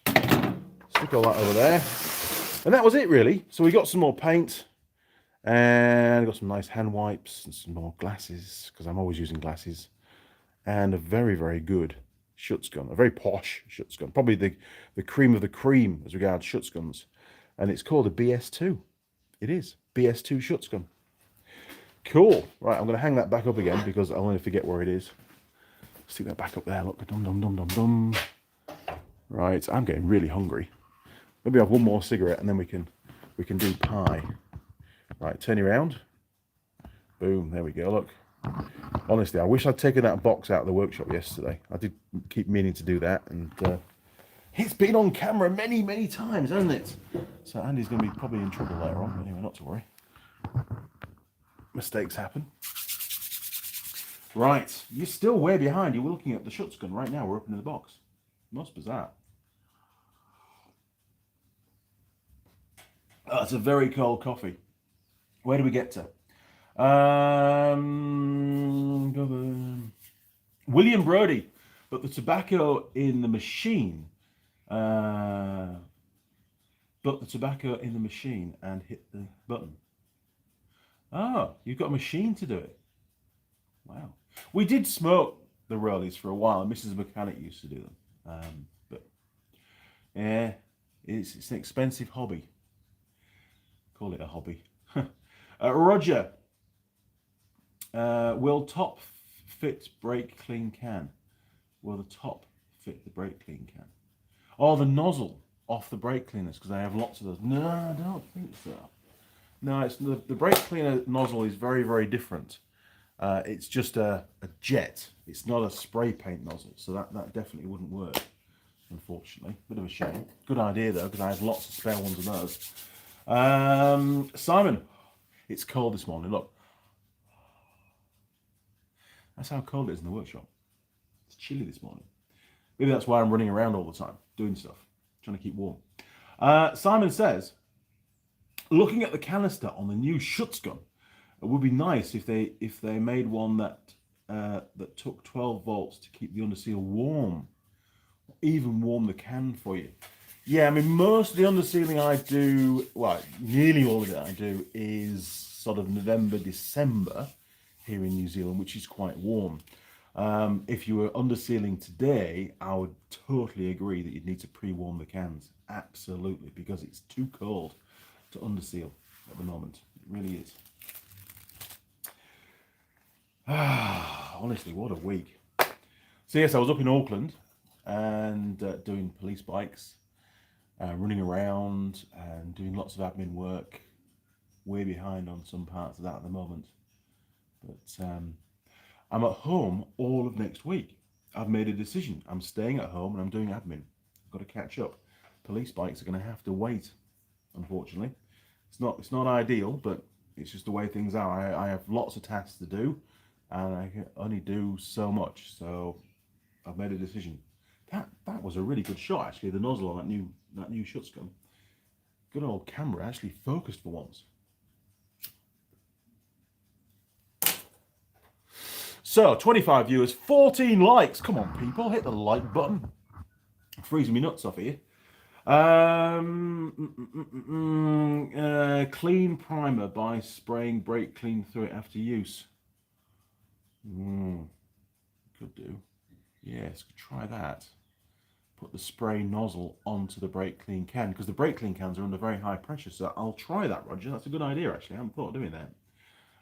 Stick all that over there. And that was it, really. So we got some more paint. And got some nice hand wipes and some more glasses, because I'm always using glasses. And a very, very good Schutz gun. A very posh Schutz gun. Probably the cream of the cream as regards Schutz guns. And it's called a BS2. It is. BS2 Schutz gun. Cool. Right, I'm going to hang that back up again because I'll only forget where it is. Stick that back up there. Look. Dum, dum, dum, dum, dum. Right, I'm getting really hungry. Maybe have one more cigarette and then we can do pie. Right, turn you around. Boom, there we go, look. Honestly, I wish I'd taken that box out of the workshop yesterday. I did keep meaning to do that, and it's been on camera many, many times, hasn't it? So Andy's going to be probably in trouble later on, but anyway, not to worry. Mistakes happen. Right, you're still way behind. You're looking at the Schutz gun right now. We're opening the box. Most bizarre. Oh, it's a very cold coffee. Where do we get to? William Brody, but the tobacco in the machine. And hit the button. Oh, you've got a machine to do it. Wow. We did smoke the rollies for a while. Mrs. Mechanic used to do them. But yeah, it's an expensive hobby. Call it a hobby. Roger, will top fit brake clean can? Will the top fit the brake clean can? Oh, the nozzle off the brake cleaners, because I have lots of those. No, I don't think so. No, it's the brake cleaner nozzle is very, very different. It's just a jet. It's not a spray paint nozzle, so that definitely wouldn't work, unfortunately. Bit of a shame. Good idea, though, because I have lots of spare ones of those. Simon, it's cold this morning, look. That's how cold it is in the workshop. It's chilly this morning. Maybe that's why I'm running around all the time, doing stuff, trying to keep warm. Simon says, looking at the canister on the new Schutz gun, it would be nice if they made one that took 12 volts to keep the underseal warm, even warm the can for you. Yeah, I mean, most of the undersealing I do, well, nearly all of it I do is sort of November, December here in New Zealand, which is quite warm. If you were undersealing today, I would totally agree that you'd need to pre-warm the cans. Absolutely, because it's too cold to underseal at the moment. It really is. Honestly, what a week. So yes, I was up in Auckland and doing police bikes. Running around and doing lots of admin work. Way behind on some parts of that at the moment. But I'm at home all of next week. I've made a decision. I'm staying at home and I'm doing admin. I've got to catch up. Police bikes are going to have to wait, unfortunately. It's not ideal, but it's just the way things are. I have lots of tasks to do and I can only do so much. So I've made a decision. That was a really good shot, actually. The nozzle on that new Schutz gun. Good old camera, actually focused for once. So 25 viewers, 14 likes. Come on, people, hit the like button. I'm freezing me nuts off here. Clean primer by spraying brake clean through it after use. Could do. Yes, could try that. Put the spray nozzle onto the brake clean can, because the brake clean cans are under very high pressure. So I'll try that, Roger. That's a good idea, actually. I haven't thought of doing that.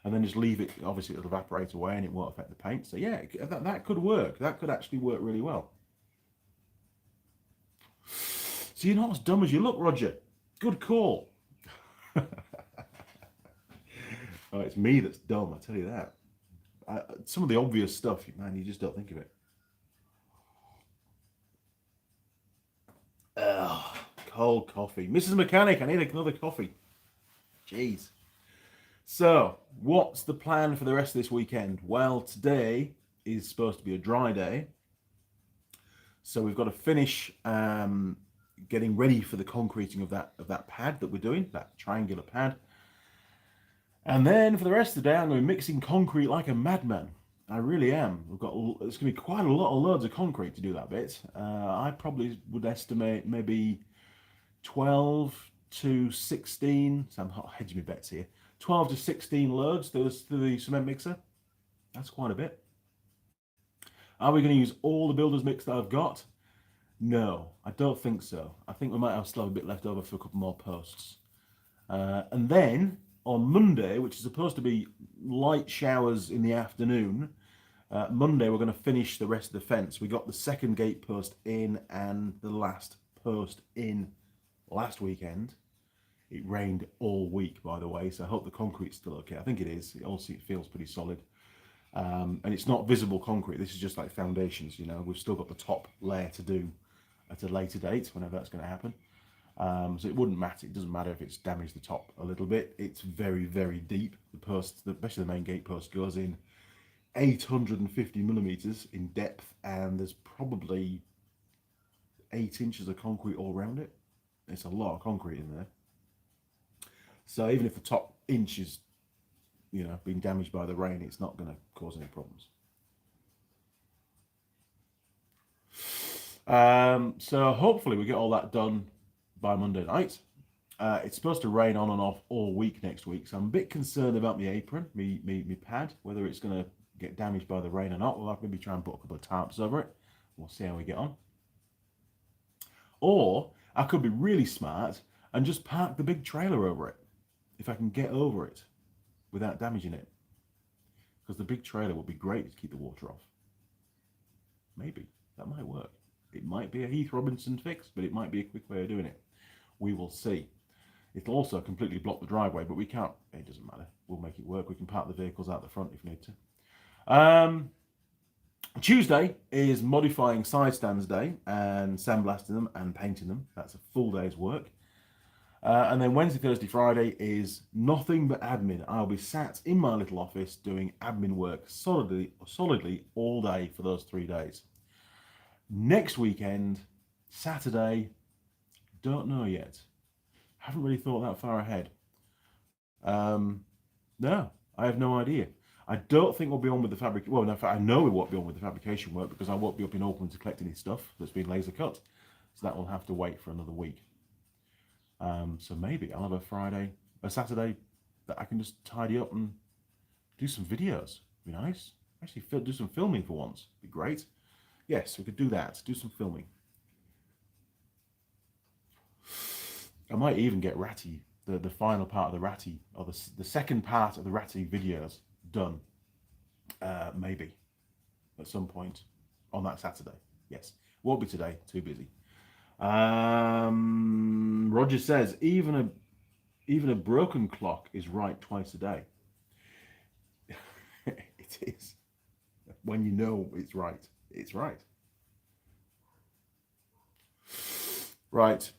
And then just leave it. Obviously, it'll evaporate away and it won't affect the paint. So yeah, that could work. That could actually work really well. So you're not as dumb as you look, Roger. Good call. Oh, it's me that's dumb, I tell you that. Some of the obvious stuff, man, you just don't think of it. Ugh, cold coffee. Mrs. Mechanic, I need another coffee. Jeez. So, what's the plan for the rest of this weekend? Well, today is supposed to be a dry day. So we've got to finish getting ready for the concreting of that pad that we're doing, that triangular pad. And then for the rest of the day, I'm going to be mixing concrete like a madman. I really am. It's going to be quite a lot of loads of concrete to do that bit. I probably would estimate maybe 12 to 16. So I'm hedging my bets here. 12 to 16 loads to the cement mixer. That's quite a bit. Are we going to use all the builder's mix that I've got? No, I don't think so. I think we might have still a bit left over for a couple more posts. And then on Monday, which is supposed to be light showers in the afternoon, Monday we're going to finish the rest of the fence. We got the second gate post in and the last post in last weekend. It rained all week, by the way, so I hope the concrete's still okay. I think it is. It feels pretty solid. And it's not visible concrete. This is just like foundations, you know. We've still got the top layer to do at a later date, whenever that's going to happen. So it wouldn't matter. It doesn't matter if it's damaged the top a little bit. It's very, very deep. The post, especially the main gate post, goes in 850 millimeters in depth, and there's probably 8 inches of concrete all around it. It's a lot of concrete in there. So even if the top inch is, you know, being damaged by the rain, it's not going to cause any problems. So hopefully we get all that done by Monday night. It's supposed to rain on and off all week next week, so I'm a bit concerned about my apron, me pad, whether it's going to get damaged by the rain or not. We'll have to maybe try and put a couple of tarps over it. We'll see how we get on. Or I could be really smart and just park the big trailer over it, if I can get over it without damaging it. Because the big trailer would be great to keep the water off. Maybe. That might work. It might be a Heath Robinson fix, but it might be a quick way of doing it. We will see. It'll also completely block the driveway, but we can't. It doesn't matter. We'll make it work. We can park the vehicles out the front if we need to. Tuesday is modifying side stands day and sandblasting them and painting them. That's a full day's work. And then Wednesday, Thursday, Friday is nothing but admin. I'll be sat in my little office doing admin work solidly all day for those 3 days. Next weekend, Saturday, don't know yet. Haven't really thought that far ahead. No, I have no idea. I don't think we'll be on with the fabric. Well, no, I know we won't be on with the fabrication work because I won't be up in Auckland to collect any stuff that's been laser cut. So that will have to wait for another week. So maybe I'll have a Saturday that I can just tidy up and do some videos. Be nice. Actually, do some filming for once. Be great. Yes, we could do that. Do some filming. I might even get Ratty, the final part of the Ratty, or the second part of the Ratty videos done. Maybe at some point on that Saturday. Yes, won't be today. Too busy. Roger says even a broken clock is right twice a day. It is. When you know it's right, it's right. Right.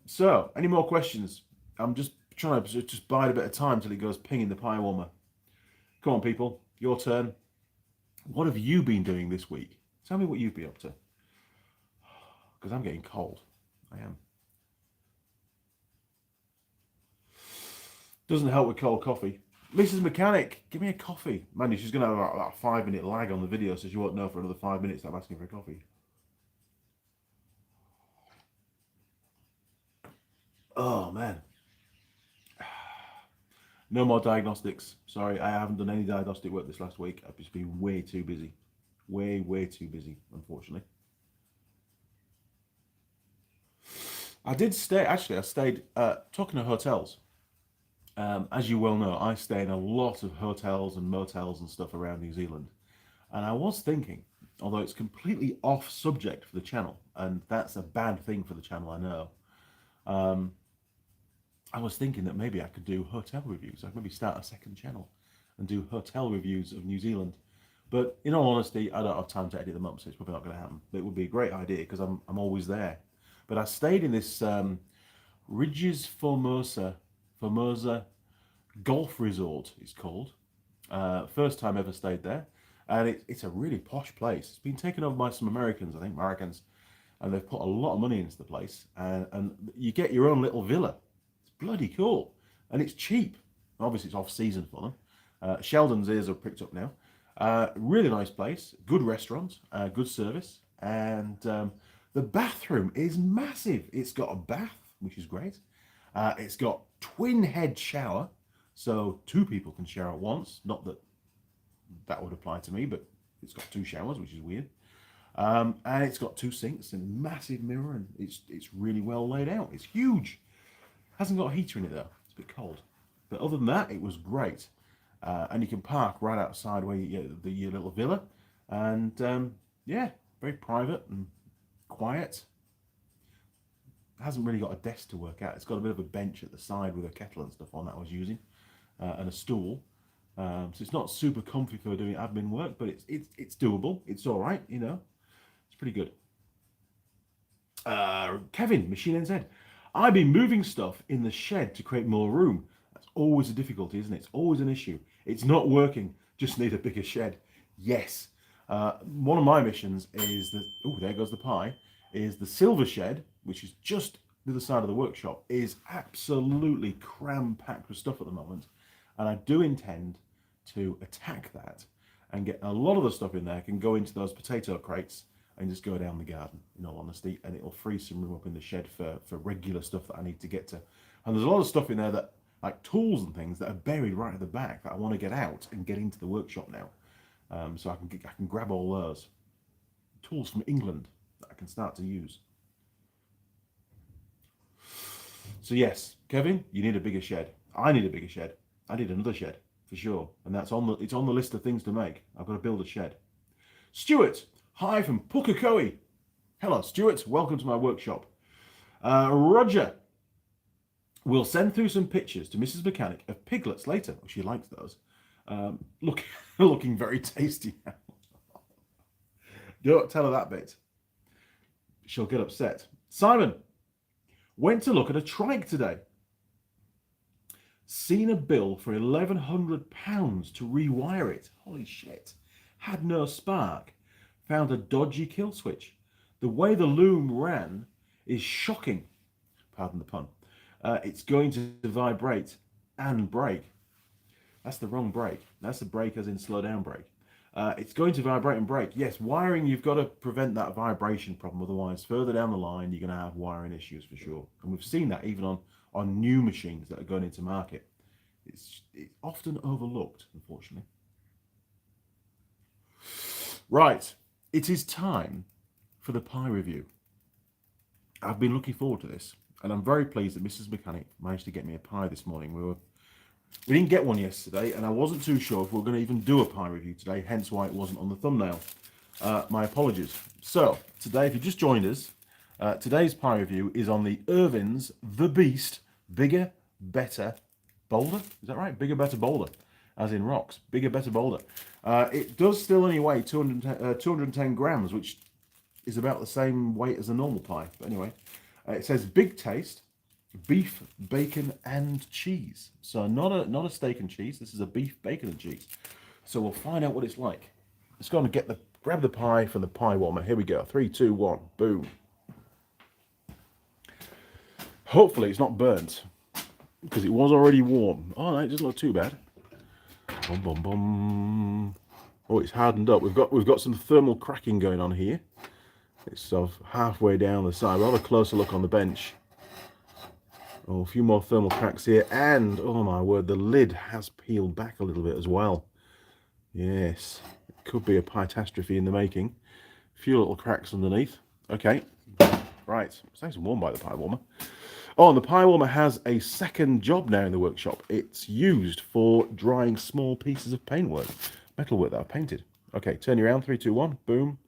So any more questions? I'm just trying to just bide a bit of time till it goes ping in the pie warmer. Come on, people, your turn. What have you been doing this week? Tell me what you've been up to. Because I'm getting cold. I am. Doesn't help with cold coffee. Mrs. Mechanic, give me a coffee. Man, she's going to have about a 5-minute lag on the video, so she won't know for another 5 minutes that I'm asking for a coffee. Oh, man. No more diagnostics. Sorry, I haven't done any diagnostic work this last week. I've just been way too busy. Way too busy, unfortunately. I did stay, actually, I stayed talking to hotels. As you well know, I stay in a lot of hotels and motels and stuff around New Zealand. And I was thinking, although it's completely off subject for the channel, and that's a bad thing for the channel, I know. I was thinking that maybe I could do hotel reviews. I could maybe start a second channel and do hotel reviews of New Zealand. But in all honesty, I don't have time to edit them up, so it's probably not going to happen. But it would be a great idea because I'm always there. But I stayed in this Ridges Formosa Golf Resort, it's called. First time ever stayed there. And it's a really posh place. It's been taken over by some Americans, and they've put a lot of money into the place. And you get your own little villa. It's bloody cool. And it's cheap. Obviously, it's off season for them. Sheldon's ears are pricked up now. Really nice place, good restaurant, good service, and the bathroom is massive. It's got a bath, which is great. It's got twin head shower, so 2 people can shower at once. Not that that would apply to me, but it's got 2 showers, which is weird. And it's got 2 sinks and massive mirror, and it's really well laid out. It's huge. Hasn't got a heater in it though. It's a bit cold. But other than that, it was great. And you can park right outside where your little villa, and yeah, very private and quiet. It hasn't really got a desk to work at. It's got a bit of a bench at the side with a kettle and stuff on that I was using, and a stool. So it's not super comfy for doing admin work, but it's doable. It's all right, you know. It's pretty good. Kevin, Machine NZ. I've been moving stuff in the shed to create more room. That's always a difficulty, isn't it? It's always an issue. It's not working. Just need a bigger shed. Yes. One of my missions is that, oh, there goes the pie, is the silver shed, which is just the other side of the workshop, is absolutely cram-packed with stuff at the moment. And I do intend to attack that and get a lot of the stuff in there can go into those potato crates and just go down the garden, in all honesty, and it'll free some room up in the shed for regular stuff that I need to get to. And there's a lot of stuff in there that, like tools and things, that are buried right at the back that I want to get out and get into the workshop now. So I can grab all those tools from England that I can start to use. So yes, Kevin, you need a bigger shed. I need a bigger shed. I need another shed for sure, and it's on the list of things to make. I've got to build a shed. Stuart, hi from Pukekohe. Hello, Stuart. Welcome to my workshop. Roger, we'll send through some pictures to Mrs. Mechanic of piglets later. Oh, she likes those. Looking very tasty now. Don't tell her that bit. She'll get upset. Simon, went to look at a trike today. Seen a bill for £1,100 to rewire it. Holy shit. Had no spark. Found a dodgy kill switch. The way the loom ran is shocking. Pardon the pun. It's going to vibrate and break. That's the wrong brake. That's the brake as in slow down brake. It's going to vibrate and break. Yes, wiring, you've got to prevent that vibration problem. Otherwise, further down the line, you're going to have wiring issues for sure. And we've seen that even on new machines that are going into market. It's often overlooked, unfortunately. Right, it is time for the pie review. I've been looking forward to this, and I'm very pleased that Mrs. Mechanic managed to get me a pie this morning. We didn't get one yesterday, and I wasn't too sure if we were going to even do a pie review today, hence why it wasn't on the thumbnail. My apologies. So, today, if you just joined us, today's pie review is on the Irving's The Beast Bigger, Better, Bolder. Is that right? Bigger, Better, Bolder, as in rocks. Bigger, Better, Bolder. It does still only weigh 210 grams, which is about the same weight as a normal pie. But anyway, it says big taste, beef, bacon, and cheese. So not a steak and cheese. This is a beef, bacon, and cheese. So we'll find out what it's like. Let's go and grab the pie from the pie warmer. Here we go. 3, 2, 1. Boom. Hopefully it's not burnt because it was already warm. Oh, no, it doesn't look too bad. Bum, bum, bum. Oh, it's hardened up. We've got some thermal cracking going on here. It's sort of halfway down the side. We'll have a closer look on the bench. Oh, a few more thermal cracks here, and oh my word, the lid has peeled back a little bit as well. Yes, it could be a pytastrophe in the making. A few little cracks underneath. Okay, right. It's nice and warm by the pie warmer. Oh, and the pie warmer has a second job now in the workshop. It's used for drying small pieces of paintwork, metalwork that I've painted. Okay, turn you around. 3, 2, 1. Boom.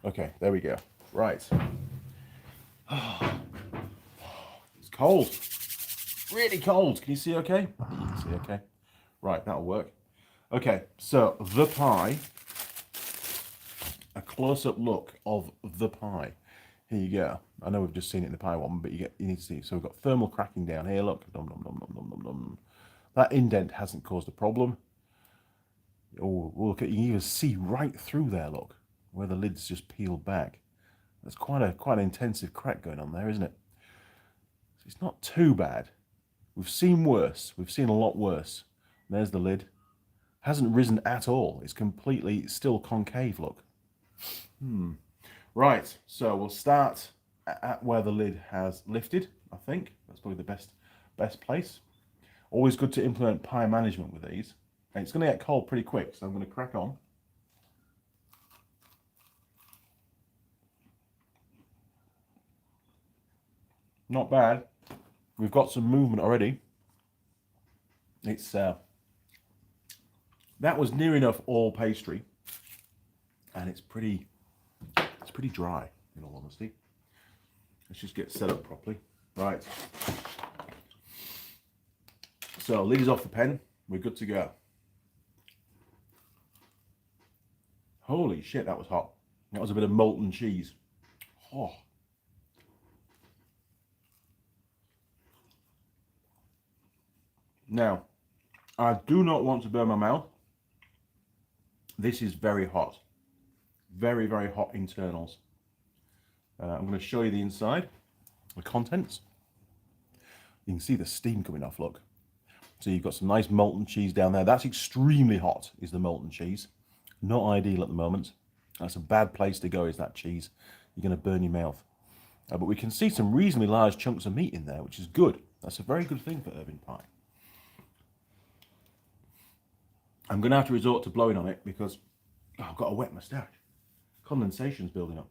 Okay, there we go. Right. It's cold. Really cold. Can you see okay? You can see okay. Right, that'll work. Okay, so the pie. A close-up look of the pie. Here you go. I know we've just seen it in the pie one, but you need to see it. So we've got thermal cracking down here. Look. Dum, dum, dum, dum, dum, dum, dum. That indent hasn't caused a problem. Oh, look, you can even see right through there, look, where the lid's just peeled back. That's quite an intensive crack going on there, isn't it? So it's not too bad. We've seen worse. We've seen a lot worse. There's the lid. Hasn't risen at all. It's completely still concave, look. Right, so we'll start at where the lid has lifted, I think. That's probably the best place. Always good to implement pie management with these. And it's going to get cold pretty quick, so I'm going to crack on. Not bad. We've got some movement already. It's that was near enough all pastry, and it's pretty dry, in all honesty. Let's just get set up properly. Right. So lid is off the pen. We're good to go. Holy shit, that was hot. That was a bit of molten cheese. Oh. Now, I do not want to burn my mouth. This is very hot. Very, very hot internals. I'm going to show you the inside, the contents. You can see the steam coming off, look. So you've got some nice molten cheese down there. That's extremely hot, is the molten cheese. Not ideal at the moment. That's a bad place to go, is that cheese. You're going to burn your mouth. But we can see some reasonably large chunks of meat in there, which is good. That's a very good thing for Irving pie. I'm going to have to resort to blowing on it because I've got a wet moustache. Condensation's building up.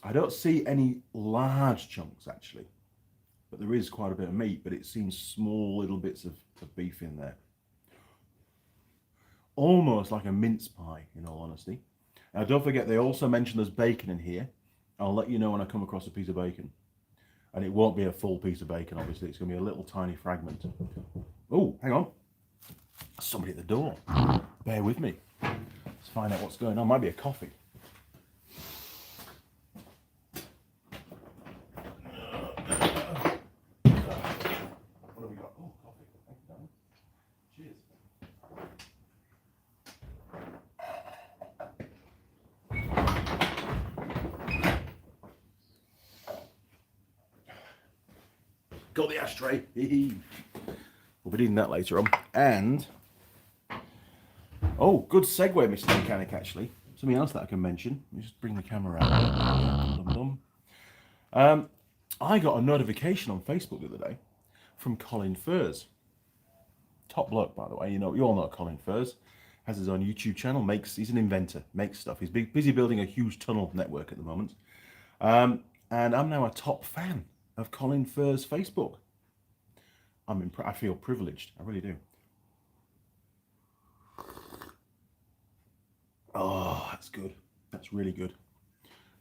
I don't see any large chunks actually, but there is quite a bit of meat, but it seems small little bits of beef in there. Almost like a mince pie, in all honesty. Now don't forget, they also mention there's bacon in here. I'll let you know when I come across a piece of bacon. And it won't be a full piece of bacon, obviously. It's going to be a little tiny fragment. Oh, hang on. Somebody at the door. Bear with me. Let's find out what's going on. Might be a coffee. What have we got? Oh, coffee. Thank you, darling. Cheers. Got the ashtray. We'll be needing that later on. And oh, good segue, Mr. Mechanic, actually. Something else that I can mention. Let me just bring the camera out. I got a notification on Facebook the other day from Colin Furs. Top bloke, by the way. You all know Colin Furs. Has his own YouTube channel. He's an inventor. Makes stuff. He's busy building a huge tunnel network at the moment. And I'm now a top fan of Colin Furs' Facebook. I feel privileged. I really do. Oh, that's good. That's really good.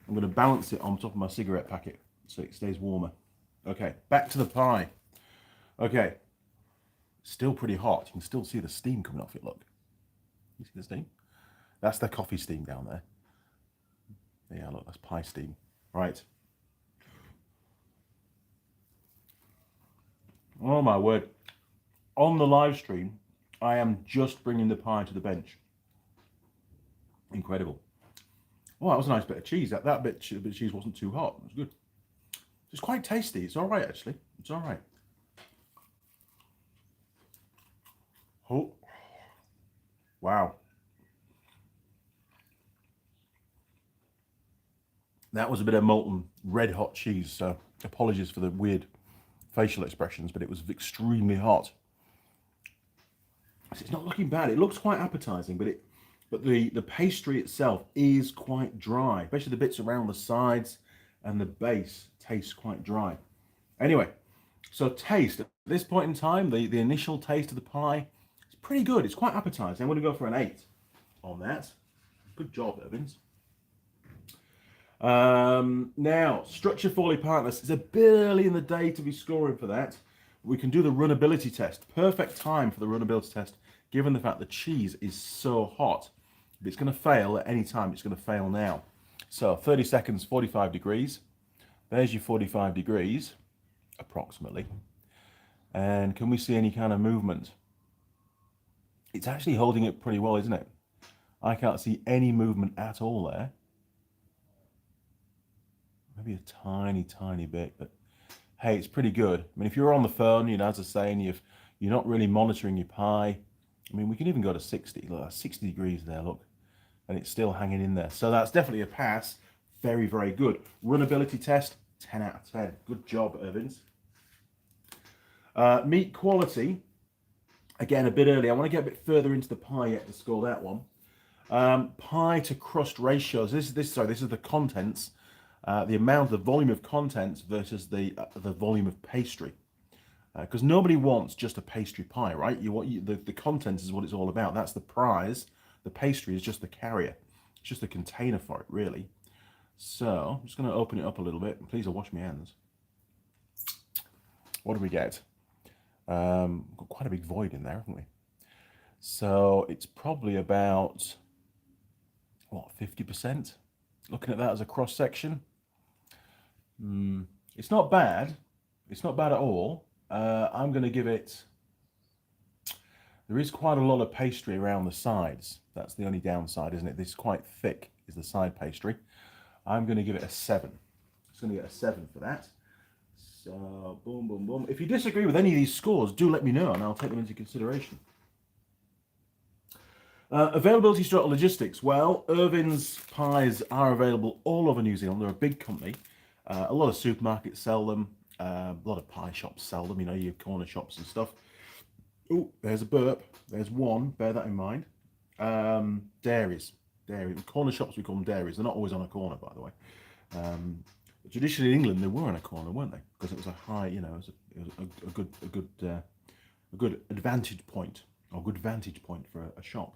I'm going to balance it on top of my cigarette packet so it stays warmer. Okay, back to the pie. Okay, still pretty hot. You can still see the steam coming off it, look. You see the steam? That's the coffee steam down there. Yeah, look, that's pie steam. Right. Oh my word. On the live stream, I am just bringing the pie to the bench. Incredible. Oh, that was a nice bit of cheese. That bit of cheese wasn't too hot. It was good. It's quite tasty. It's all right, actually. It's all right. Oh. Wow. That was a bit of molten red hot cheese, so apologies for the weird facial expressions, but it was extremely hot. It's not looking bad. It looks quite appetizing, but the pastry itself is quite dry, especially the bits around the sides and the base tastes quite dry. Anyway, so taste. At this point in time, the initial taste of the pie is pretty good. It's quite appetizing. I'm going to go for an 8 on that. Good job, Irving. Now, structure fully partners. It's a bit early in the day to be scoring for that. We can do the runability test. Perfect time for the runability test, given the fact the cheese is so hot. If it's going to fail at any time, it's going to fail now. So 30 seconds, 45 degrees. There's your 45 degrees, approximately. And can we see any kind of movement? It's actually holding it pretty well, isn't it? I can't see any movement at all there. Maybe a tiny bit, but hey, it's pretty good. I mean, if you're on the phone, as I say, and You're not really monitoring your pie. I mean, we can even go to 60. Look, that's 60 degrees there, look. And it's still hanging in there. So that's definitely a pass. Very, very good. Runability test, 10 out of 10. Good job, Irvings. Meat quality, again, a bit early. I want to get a bit further into the pie yet to score that one. Pie to crust ratios. This is the contents, the amount, the volume of contents versus the volume of pastry. Because nobody wants just a pastry pie, right? The contents is what it's all about. That's the prize. The pastry is just the carrier. It's just a container for it, really. So I'm just going to open it up a little bit. Please, I'll wash my hands. What do we get? Got quite a big void in there, haven't we? So it's probably about, what, 50%? Looking at that as a cross section. It's not bad. It's not bad at all. I'm going to give it, there is quite a lot of pastry around the sides. That's the only downside, isn't it? This is quite thick, is the side pastry. I'm going to give it a 7. It's going to get a 7 for that. So, boom, boom, boom. If you disagree with any of these scores, do let me know and I'll take them into consideration. Availability / logistics. Well, Irving's pies are available all over New Zealand. They're a big company. A lot of supermarkets sell them. A lot of pie shops sell them, you know, your corner shops and stuff. Oh, there's a burp. There's one. Bear that in mind. Dairies. Corner shops, we call them dairies. They're not always on a corner, by the way. Traditionally in England, they were on a corner, weren't they? Because it was a high, you know, it was a good advantage point, or good vantage point for a shop.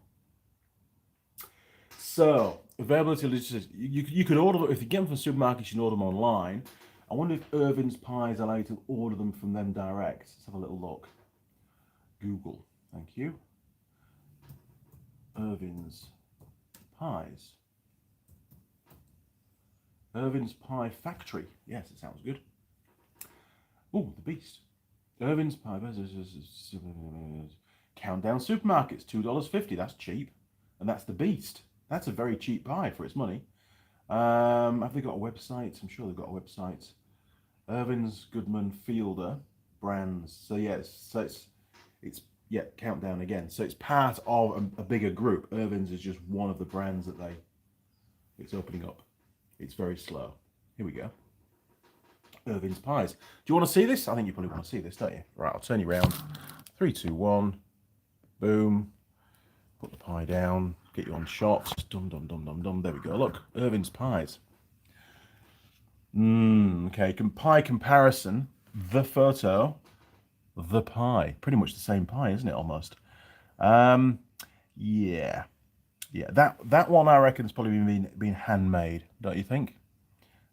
So, availability logistics. You could order them, if you get them from supermarkets, you can order them online. I wonder if Irving's pies allow you to order them from them direct. Let's have a little look. Google, thank you. Irving's pies. Irving's Pie Factory. Yes, it sounds good. Oh, the beast. Irving's Pie. Countdown Supermarkets, $2.50. That's cheap. And that's the beast. That's a very cheap pie for its money. Have they got a website? I'm sure they've got a website. Irving's, Goodman, Fielder, brands. So yes, it's Countdown again. So it's part of a bigger group. Irving's is just one of the brands that it's opening up. It's very slow. Here we go. Irving's pies. Do you want to see this? I think you probably want to see this, don't you? Right, I'll turn you around. 3, 2, 1. Boom. Put the pie down. Get you on shot. Dum, dum, dum, dum, dum. There we go. Look, Irving's pies. Okay, pie comparison. The photo. The pie. Pretty much the same pie, isn't it, almost? Yeah. Yeah, that one I reckon has probably been handmade, don't you think?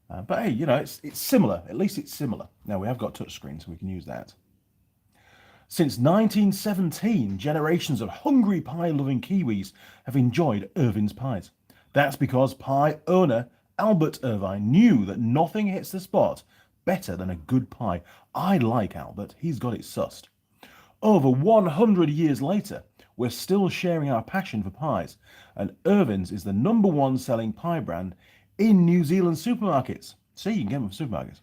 But hey, you know, it's similar. At least it's similar. Now we have got touchscreen, so we can use that. Since 1917, generations of hungry pie-loving Kiwis have enjoyed Irving's pies. That's because pie owner Albert Irvine knew that nothing hits the spot better than a good pie. I like Albert. He's got it sussed. Over 100 years later, we're still sharing our passion for pies, and Irving's is the #1 selling pie brand in New Zealand supermarkets. See, you can get them from supermarkets.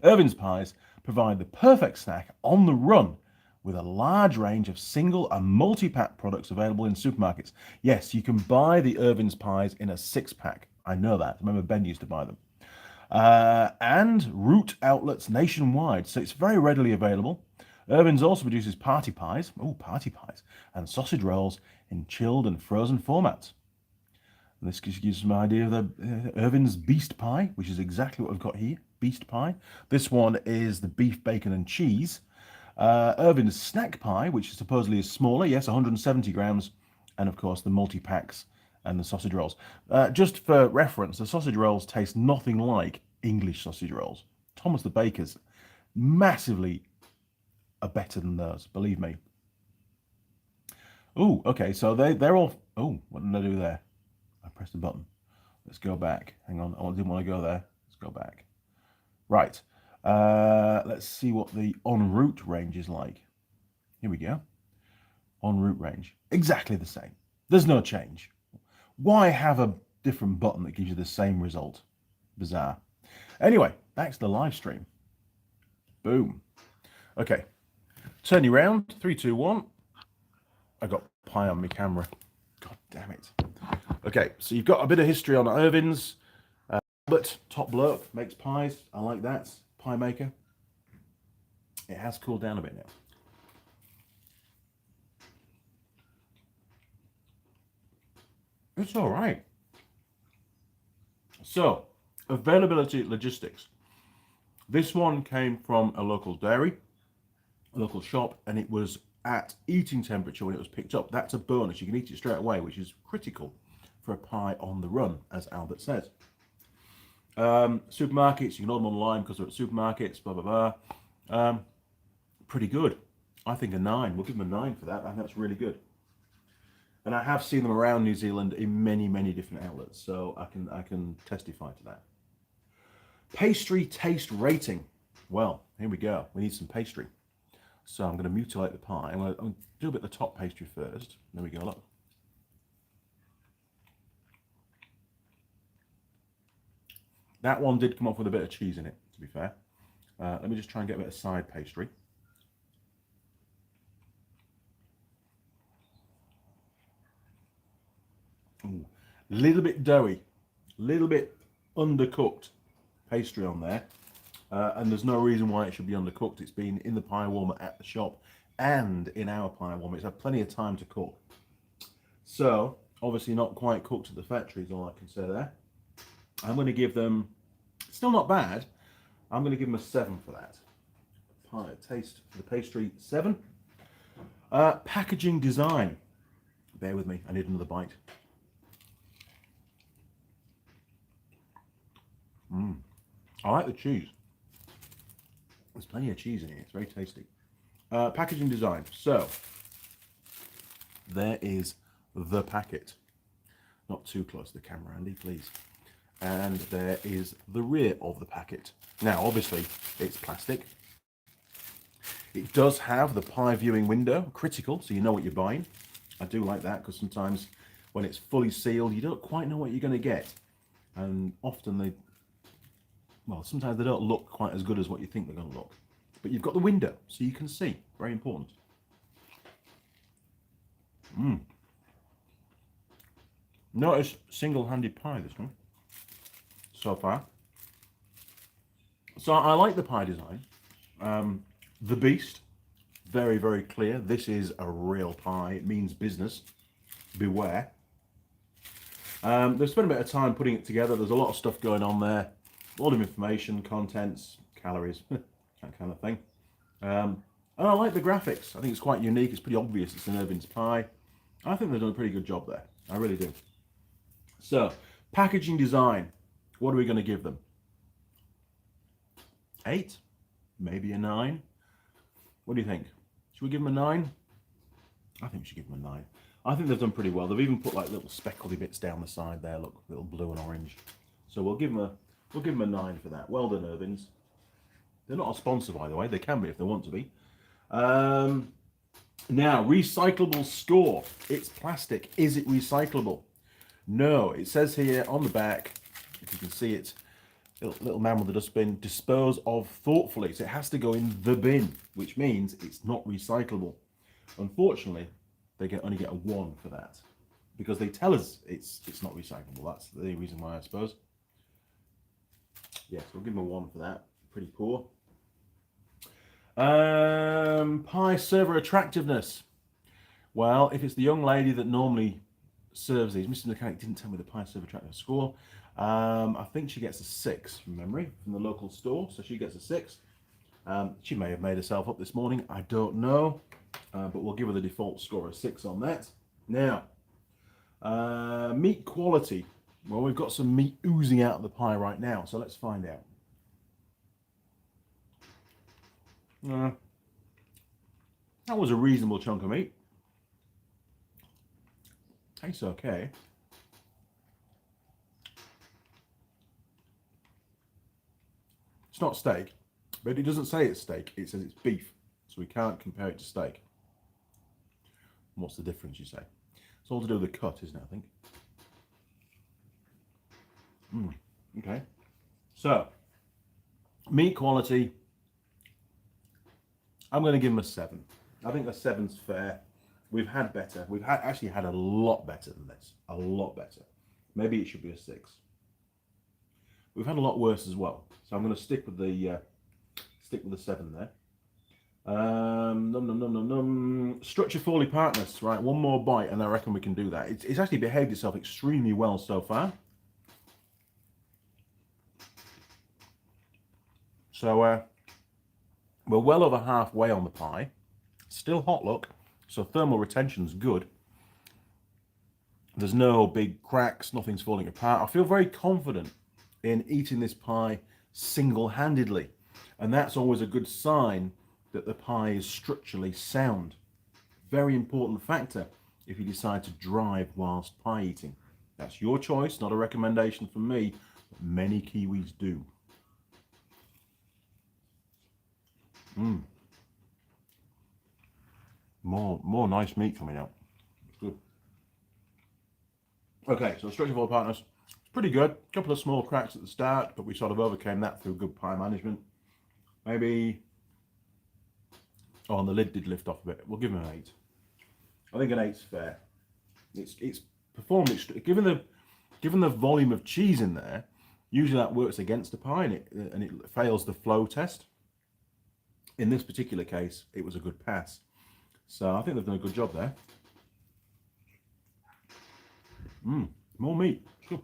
Irving's pies provide the perfect snack on the run with a large range of single and multi-pack products available in supermarkets. Yes, you can buy the Irving's pies in a 6-pack. I know that. I remember Ben used to buy them. And route outlets nationwide, so it's very readily available. Irving's also produces party pies, and sausage rolls in chilled and frozen formats. And this gives you some idea of the Irving's Beast Pie, which is exactly what we've got here, Beast Pie. This one is the beef, bacon and cheese. Irving's Snack Pie, which supposedly is smaller, yes, 170 grams, and of course the multi-packs and the sausage rolls. Just for reference, the sausage rolls taste nothing like English sausage rolls. Thomas the Baker's massively are better than those, believe me. Oh, okay, so they're all... Oh, what did I do there? I pressed the button. Let's go back. Hang on, I didn't want to go there. Let's go back. Right. Let's see what the en route range is like. Here we go. En route range. Exactly the same. There's no change. Why have a different button that gives you the same result? Bizarre. Anyway, back to the live stream. Boom. Okay. Turn you round. 3, 2, 1. I got pie on my camera. God damn it. Okay, so you've got a bit of history on Irving's. But top bloke makes pies. I like that. Pie maker. It has cooled down a bit now. It's all right. So, availability logistics. This one came from a local dairy, a local shop, and it was at eating temperature when it was picked up. That's a bonus. You can eat it straight away, which is critical for a pie on the run, as Albert says. Supermarkets, you can order them online because they're at supermarkets, blah, blah, blah. Pretty good. I think a 9. We'll give them a 9 for that. I think that's really good. And I have seen them around New Zealand in many, many different outlets, so I can testify to that. Pastry taste rating. Well, here we go. We need some pastry. So I'm going to mutilate the pie. I'm going to do a bit of the top pastry first. There we go, look. That one did come off with a bit of cheese in it, to be fair. Let me just try and get a bit of side pastry. Ooh, little bit doughy, little bit undercooked pastry on there. And there's no reason why it should be undercooked. It's been in the pie warmer at the shop and in our pie warmer. It's had plenty of time to cook. So, obviously not quite cooked at the factory is all I can say there. I'm going to give them, still not bad, I'm going to give them a 7 for that. Pie taste for the pastry, 7. Packaging design. Bear with me, I need another bite. I like the cheese. There's plenty of cheese in here. It's very tasty. Packaging design. So, there is the packet. Not too close to the camera, Andy, please. And there is the rear of the packet. Now, obviously, it's plastic. It does have the pie viewing window, critical, so you know what you're buying. I do like that because sometimes when it's fully sealed, you don't quite know what you're going to get. And often sometimes they don't look quite as good as what you think they're going to look. But you've got the window, so you can see. Very important. Notice single-handed pie, this one, so far. So I like the pie design. The beast, very, very clear. This is a real pie. It means business. Beware. They've spent a bit of time putting it together. There's a lot of stuff going on there. A lot of information, contents, calories, that kind of thing. And I like the graphics. I think it's quite unique. It's pretty obvious it's an Irving's pie. I think they've done a pretty good job there. I really do. So, packaging design. What are we going to give them? 8? Maybe a 9? What do you think? Should we give them a 9? I think we should give them a 9. I think they've done pretty well. They've even put like little speckledy bits down the side there. Look, little blue and orange. So we'll give them a 9 for that. Well done, Irving's. They're not a sponsor, by the way. They can be if they want to be. Now, recyclable score. It's plastic. Is it recyclable? No. It says here on the back, if you can see it, little man with the dustbin, dispose of thoughtfully. So it has to go in the bin, which means it's not recyclable. Unfortunately, they only get a 1 for that because they tell us it's not recyclable. That's the reason why, I suppose. Yes, we'll give them a 1 for that. Pretty poor. Pie server attractiveness. Well, if it's the young lady that normally serves these, Mr. Mechanic didn't tell me the pie server attractiveness score. I think she gets a 6 from memory from the local store, so she gets a 6. She may have made herself up this morning. I don't know, but we'll give her the default score of 6 on that. Now, meat quality. Well, we've got some meat oozing out of the pie right now, so let's find out. That was a reasonable chunk of meat. Tastes okay. It's not steak, but it doesn't say it's steak. It says it's beef, so we can't compare it to steak. What's the difference, you say? It's all to do with the cut, isn't it, I think? Okay. So, meat quality, I'm going to give them a 7. I think a 7's fair. We've had better. We've actually had a lot better than this. A lot better. Maybe it should be a 6. We've had a lot worse as well. So I'm going to stick with the 7 there. Structure Foley Partners. Right, one more bite, and I reckon we can do that. It's actually behaved itself extremely well so far. So we're well over halfway on the pie. Still hot, look. So thermal retention's good. There's no big cracks, nothing's falling apart. I feel very confident in eating this pie single-handedly. And that's always a good sign that the pie is structurally sound. Very important factor if you decide to drive whilst pie eating. That's your choice, not a recommendation from me, but many Kiwis do. More nice meat coming out. It's good. Okay, so Structure Foley Partners, it's pretty good. A couple of small cracks at the start, but we sort of overcame that through good pie management. Maybe, oh, and the lid did lift off a bit. We'll give them an 8. I think an 8's fair. It's performed, given the volume of cheese in there, usually that works against the pie and it fails the flow test. In this particular case, it was a good pass. So I think they've done a good job there. More meat. Cool.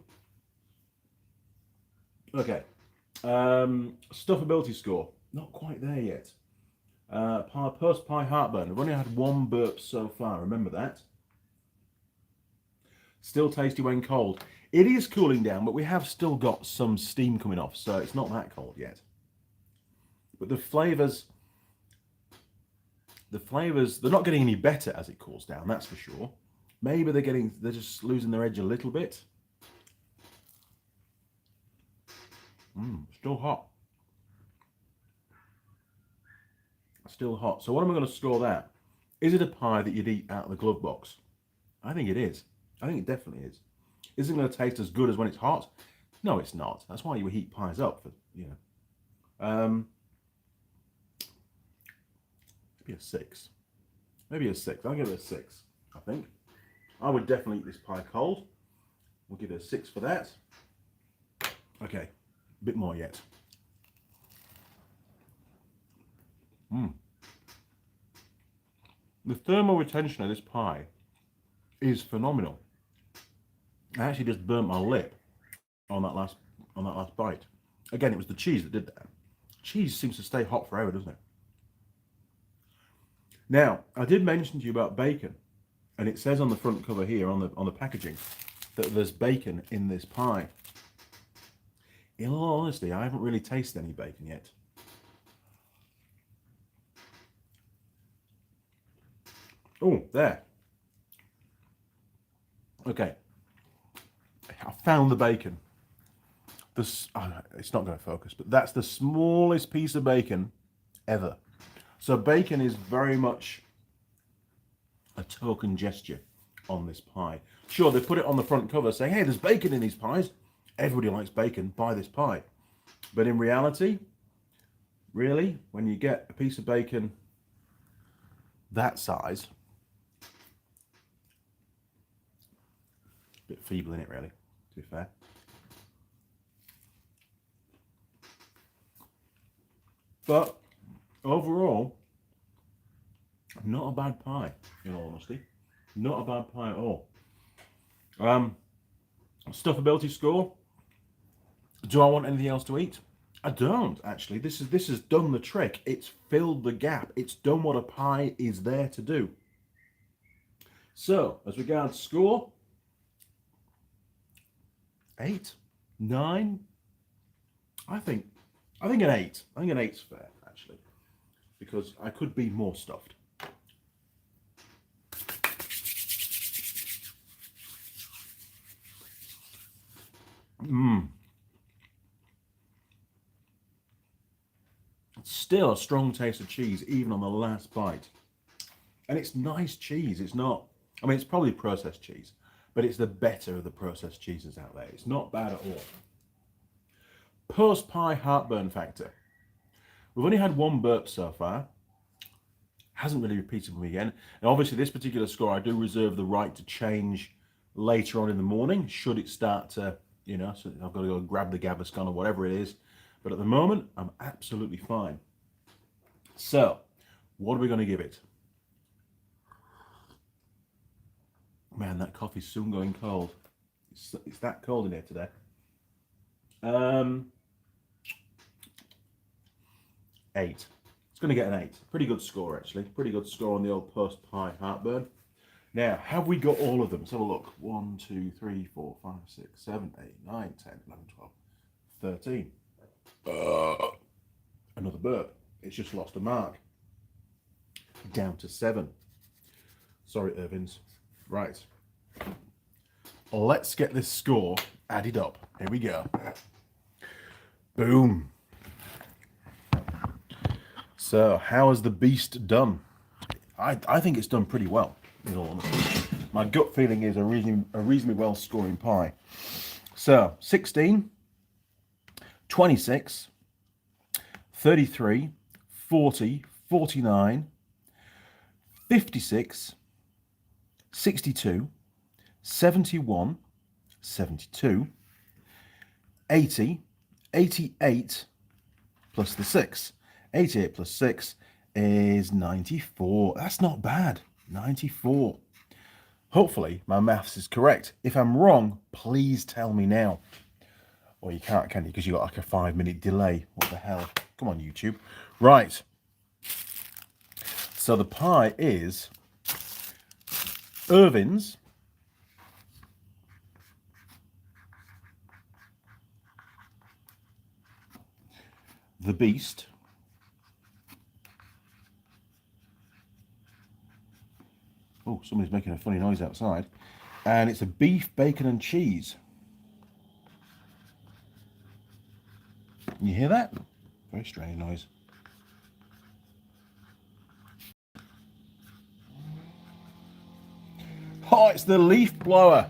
Okay. Stuffability score. Not quite there yet. Post pie heartburn. I've only had 1 burp so far. Remember that. Still tasty when cold. It is cooling down, but we have still got some steam coming off, so it's not that cold yet. But the flavours, they're not getting any better as it cools down, that's for sure. Maybe they're just losing their edge a little bit. Still hot. Still hot. So what am I going to score that? Is it a pie that you'd eat out of the glove box? I think it is. I think it definitely is. Is it going to taste as good as when it's hot? No, it's not. That's why you heat pies up, for, you know. Maybe a 6. Maybe a 6. I'll give it a 6, I think. I would definitely eat this pie cold. We'll give it a 6 for that. Okay, a bit more yet. The thermal retention of this pie is phenomenal. I actually just burnt my lip on that last bite. Again, it was the cheese that did that. Cheese seems to stay hot forever, doesn't it? Now, I did mention to you about bacon, and it says on the front cover here on the packaging that there's bacon in this pie. In all honesty, I haven't really tasted any bacon yet. Oh, there. Okay. I found the bacon. It's not going to focus, but that's the smallest piece of bacon ever. So bacon is very much a token gesture on this pie. Sure, they put it on the front cover saying, hey, there's bacon in these pies. Everybody likes bacon, buy this pie. But in reality, really, when you get a piece of bacon that size, a bit feeble in it really, to be fair. But overall, not a bad pie, in all honesty. Not a bad pie at all. Stuffability score. Do I want anything else to eat? I don't, actually. This has done the trick. It's filled the gap. It's done what a pie is there to do. So, as regards score, 8, 9. I think an 8. I think an 8's fair, actually, because I could be more stuffed. Still a strong taste of cheese, even on the last bite. And it's nice cheese. It's not, I mean, it's probably processed cheese, but it's the better of the processed cheeses out there. It's not bad at all. Post-pie heartburn factor. We've only had 1 burp so far. Hasn't really repeated with me again. And obviously this particular score, I do reserve the right to change later on in the morning, should it start to, you know, so I've got to go grab the Gaviscon or whatever it is. But at the moment, I'm absolutely fine. So, what are we going to give it? Man, that coffee's soon going cold. It's that cold in here today. 8. It's going to get an 8. Pretty good score, actually. Pretty good score on the old post pie heartburn. Now, have we got all of them? Let's have a look. 1, 2, 3, 4, 5, 6, 7, 8, 9, 10, 11, 12, 13. Another burp. It's just lost a mark. Down to 7. Sorry, Irvings. Right. Let's get this score added up. Here we go. Boom. So, how has the beast done? I think it's done pretty well, in all honesty. My gut feeling is a reasonably well scoring pie. So, 16, 26, 33, 40, 49, 56, 62, 71, 72, 80, 88 plus the 6. 88 plus 6 is 94. That's not bad. 94. Hopefully my maths is correct. If I'm wrong, please tell me now. Or you can't, can you? Because you got like a 5-minute delay. What the hell? Come on, YouTube. Right. So the pie is Irving's, the Beast, oh, somebody's making a funny noise outside, and it's a beef, bacon and cheese. Can you hear that? Very strange noise. Oh, it's the leaf blower.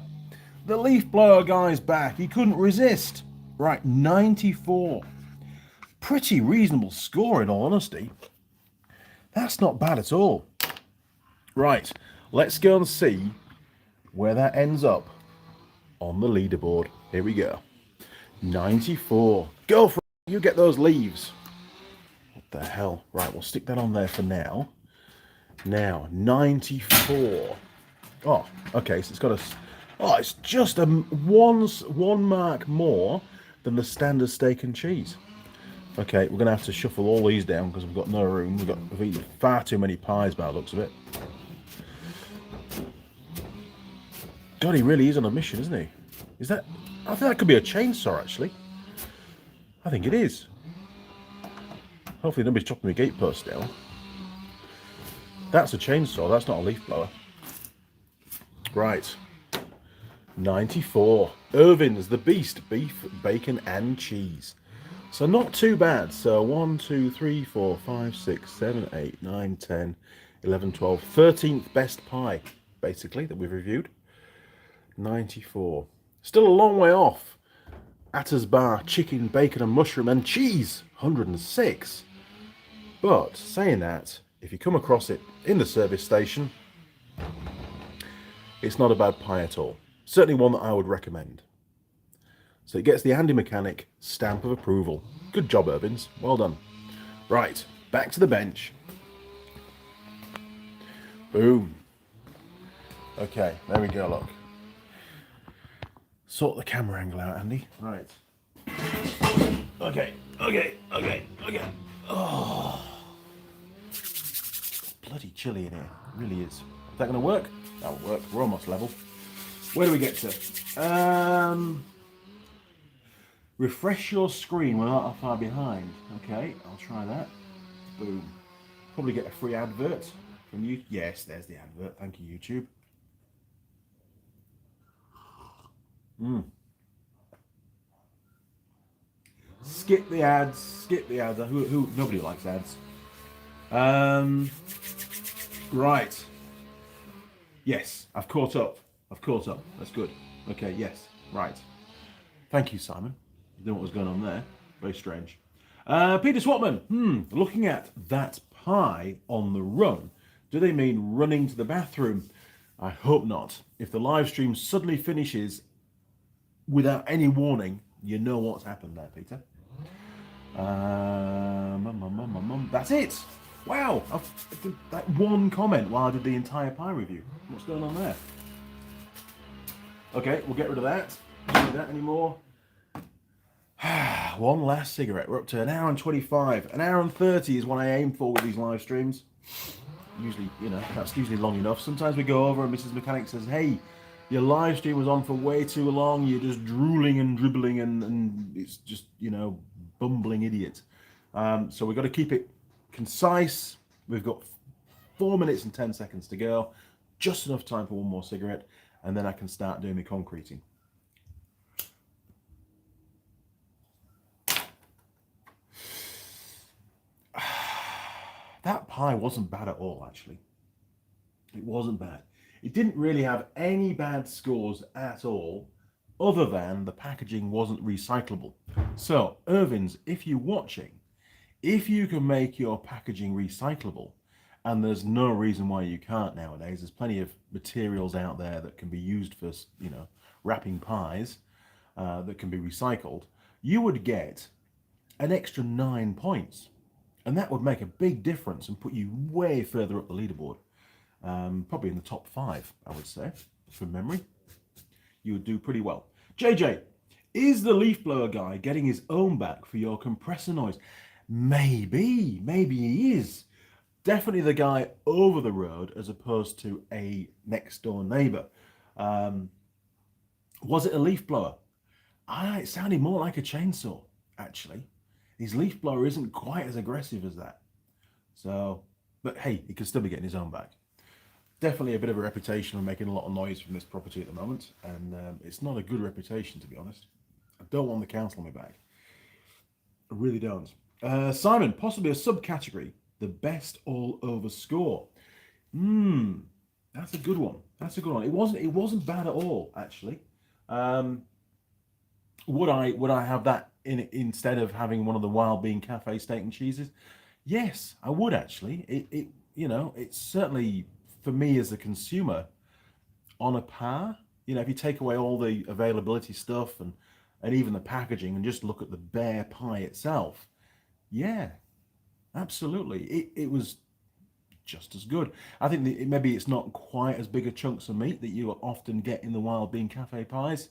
The leaf blower guy's back. He couldn't resist. Right, 94. Pretty reasonable score in all honesty. That's not bad at all. Right, let's go and see where that ends up on the leaderboard. Here we go. 94. Go for it. You get those leaves. What the hell? Right, we'll stick that on there for now. Now, 94. Oh, okay, so it's got a... Oh, it's just one mark more than the standard steak and cheese. Okay, we're going to have to shuffle all these down because we've got no room. We've eaten far too many pies by the looks of it. God, he really is on a mission, isn't he? Is that... I think that could be a chainsaw, actually. I think it is. Hopefully nobody's chopping my gatepost down. That's a chainsaw, that's not a leaf blower. Right. 94. Irving's the Beast. Beef, bacon and cheese. So not too bad. So 1, 2, 3, 4, 5, 6, 7, 8, 9, 10, 11, 12. 13th best pie, basically, that we've reviewed. 94. Still a long way off. Atter's Bar, chicken, bacon and mushroom and cheese. 106. But saying that, if you come across it in the service station, it's not a bad pie at all. Certainly one that I would recommend. So it gets the handy mechanic stamp of approval. Good job, Irvings. Well done. Right, back to the bench. Boom. Okay, there we go, look. Sort the camera angle out, Andy. Right. Okay. Oh. Bloody chilly in here. It really is. Is that going to work? That'll work. We're almost level. Where do we get to? Refresh your screen when not far behind. Okay, I'll try that. Boom. Probably get a free advert from you. Yes, there's the advert. Thank you, YouTube. Skip the ads. Skip the ads. Nobody likes ads. Right. Yes, I've caught up. That's good. Okay, yes. Right. Thank you, Simon. I don't know what was going on there. Very strange. Peter Swatman. Looking at that pie on the run. Do they mean running to the bathroom? I hope not. If the live stream suddenly finishes without any warning, you know what's happened there, Peter. That's it. Wow, I did that one comment while I did the entire pie review. What's going on there? Okay, we'll get rid of that. Don't need that anymore. One last cigarette. We're up to 1 hour and 25. 1 hour and 30 is what I aim for with these live streams. Usually, you know, that's usually long enough. Sometimes we go over and Mrs. Mechanic says, hey, your live stream was on for way too long. You're just drooling and dribbling and it's just, you know, bumbling idiot. So we've got to keep it concise. We've got 4 minutes and 10 seconds to go. Just enough time for one more cigarette. And then I can start doing my concreting. That pie wasn't bad at all, actually. It wasn't bad. It didn't really have any bad scores at all, other than the packaging wasn't recyclable. So, Irvings, if you're watching, if you can make your packaging recyclable, and there's no reason why you can't nowadays, there's plenty of materials out there that can be used for, you know, wrapping pies that can be recycled, you would get an extra 9 points. And that would make a big difference and put you way further up the leaderboard. Probably in the top 5, I would say, from memory. You would do pretty well. JJ, is the leaf blower guy getting his own back for your compressor noise? Maybe he is. Definitely the guy over the road as opposed to a next door neighbour. Was it a leaf blower? It sounded more like a chainsaw, actually. His leaf blower isn't quite as aggressive as that. So, but hey, he could still be getting his own back. Definitely a bit of a reputation of making a lot of noise from this property at the moment. And it's not a good reputation, to be honest. I don't want the council on my back. I really don't. Simon, possibly a subcategory. The best all over score. That's a good one. That's a good one. It wasn't bad at all, actually. Would I have that in instead of having one of the Wild Bean Cafe steak and cheeses? Yes, I would actually. It you know, it's certainly for me as a consumer on a par. You know, if you take away all the availability stuff and even the packaging and just look at the bare pie itself, yeah, absolutely. It was just as good. I think maybe it's not quite as big a chunks of meat that you often get in the Wild Bean Cafe pies.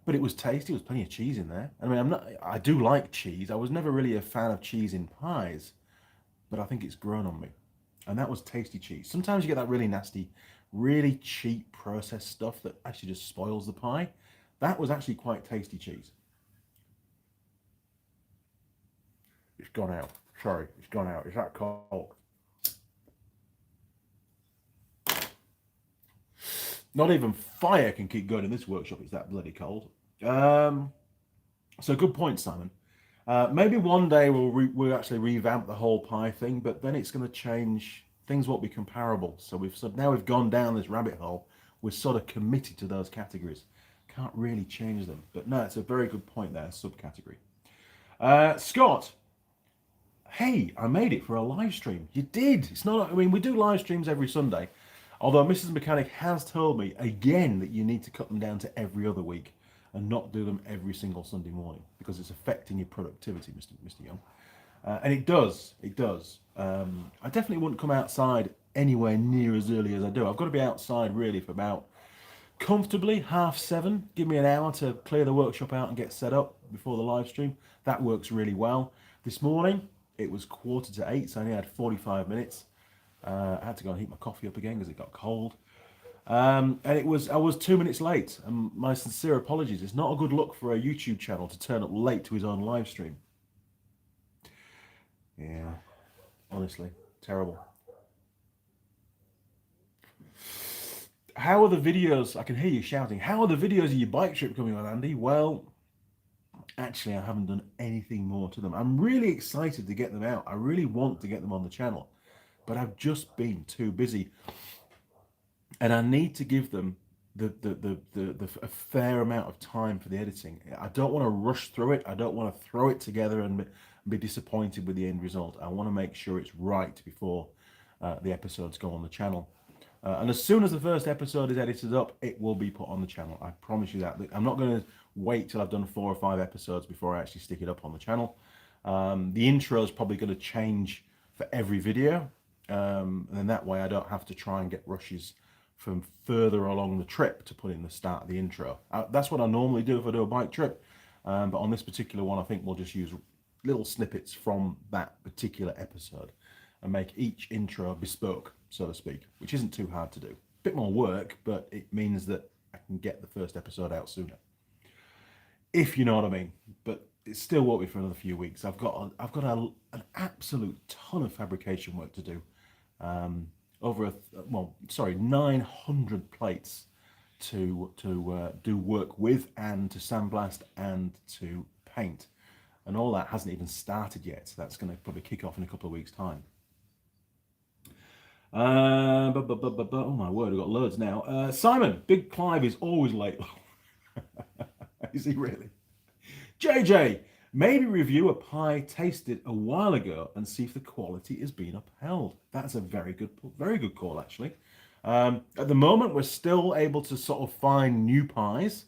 But it was tasty. There was plenty of cheese in there. I mean, I do like cheese. I was never really a fan of cheese in pies, but I think it's grown on me. And that was tasty cheese. Sometimes you get that really nasty, really cheap processed stuff that actually just spoils the pie. That was actually quite tasty cheese. It's gone out. Sorry, it's gone out. It's that cold. Not even fire can keep going in this workshop. It's that bloody cold. So good point, Simon. Maybe one day we'll actually revamp the whole pie thing, but then it's going to change. Things won't be comparable. So now we've gone down this rabbit hole. We're sort of committed to those categories. Can't really change them. But no, it's a very good point there. Subcategory. Scott. Hey, I made it for a live stream. You did. It's not. I mean, we do live streams every Sunday. Although Mrs. Mechanic has told me again that you need to cut them down to every other week and not do them every single Sunday morning because it's affecting your productivity, Mr. Young. And it does. It does. I definitely wouldn't come outside anywhere near as early as I do. I've got to be outside really for about comfortably 7:30. Give me an hour to clear the workshop out and get set up before the live stream. That works really well. This morning it was 7:45, so I only had 45 minutes. I had to go and heat my coffee up again because it got cold. And I was 2 minutes late. And my sincere apologies. It's not a good look for a YouTube channel to turn up late to his own live stream. Yeah, honestly, terrible. How are the videos? I can hear you shouting. How are the videos of your bike trip coming on, Andy? Well, actually, I haven't done anything more to them. I'm really excited to get them out. I really want to get them on the channel. But I've just been too busy, and I need to give them a fair amount of time for the editing. I don't want to rush through it. I don't want to throw it together and be disappointed with the end result. I want to make sure it's right before the episodes go on the channel. And as soon as the first episode is edited up, it will be put on the channel. I promise you that. I'm not going to wait till I've done 4 or 5 episodes before I actually stick it up on the channel. The intro is probably going to change for every video. And then that way I don't have to try and get rushes from further along the trip to put in the start of the intro. That's what I normally do if I do a bike trip. But on this particular one, I think we'll just use little snippets from that particular episode and make each intro bespoke, so to speak, which isn't too hard to do. Bit more work, but it means that I can get the first episode out sooner, if you know what I mean. But it still won't be for another few weeks. I've got an absolute ton of fabrication work to do. 900 plates to do work with, and to sandblast and to paint, and all that hasn't even started yet. So that's going to probably kick off in a couple of weeks' time. Oh my word, we've got loads now. Simon, Big Clive is always late. Is he really? JJ, maybe review a pie tasted a while ago and see if the quality is being upheld. That's a very good call, actually. At the moment, we're still able to sort of find new pies,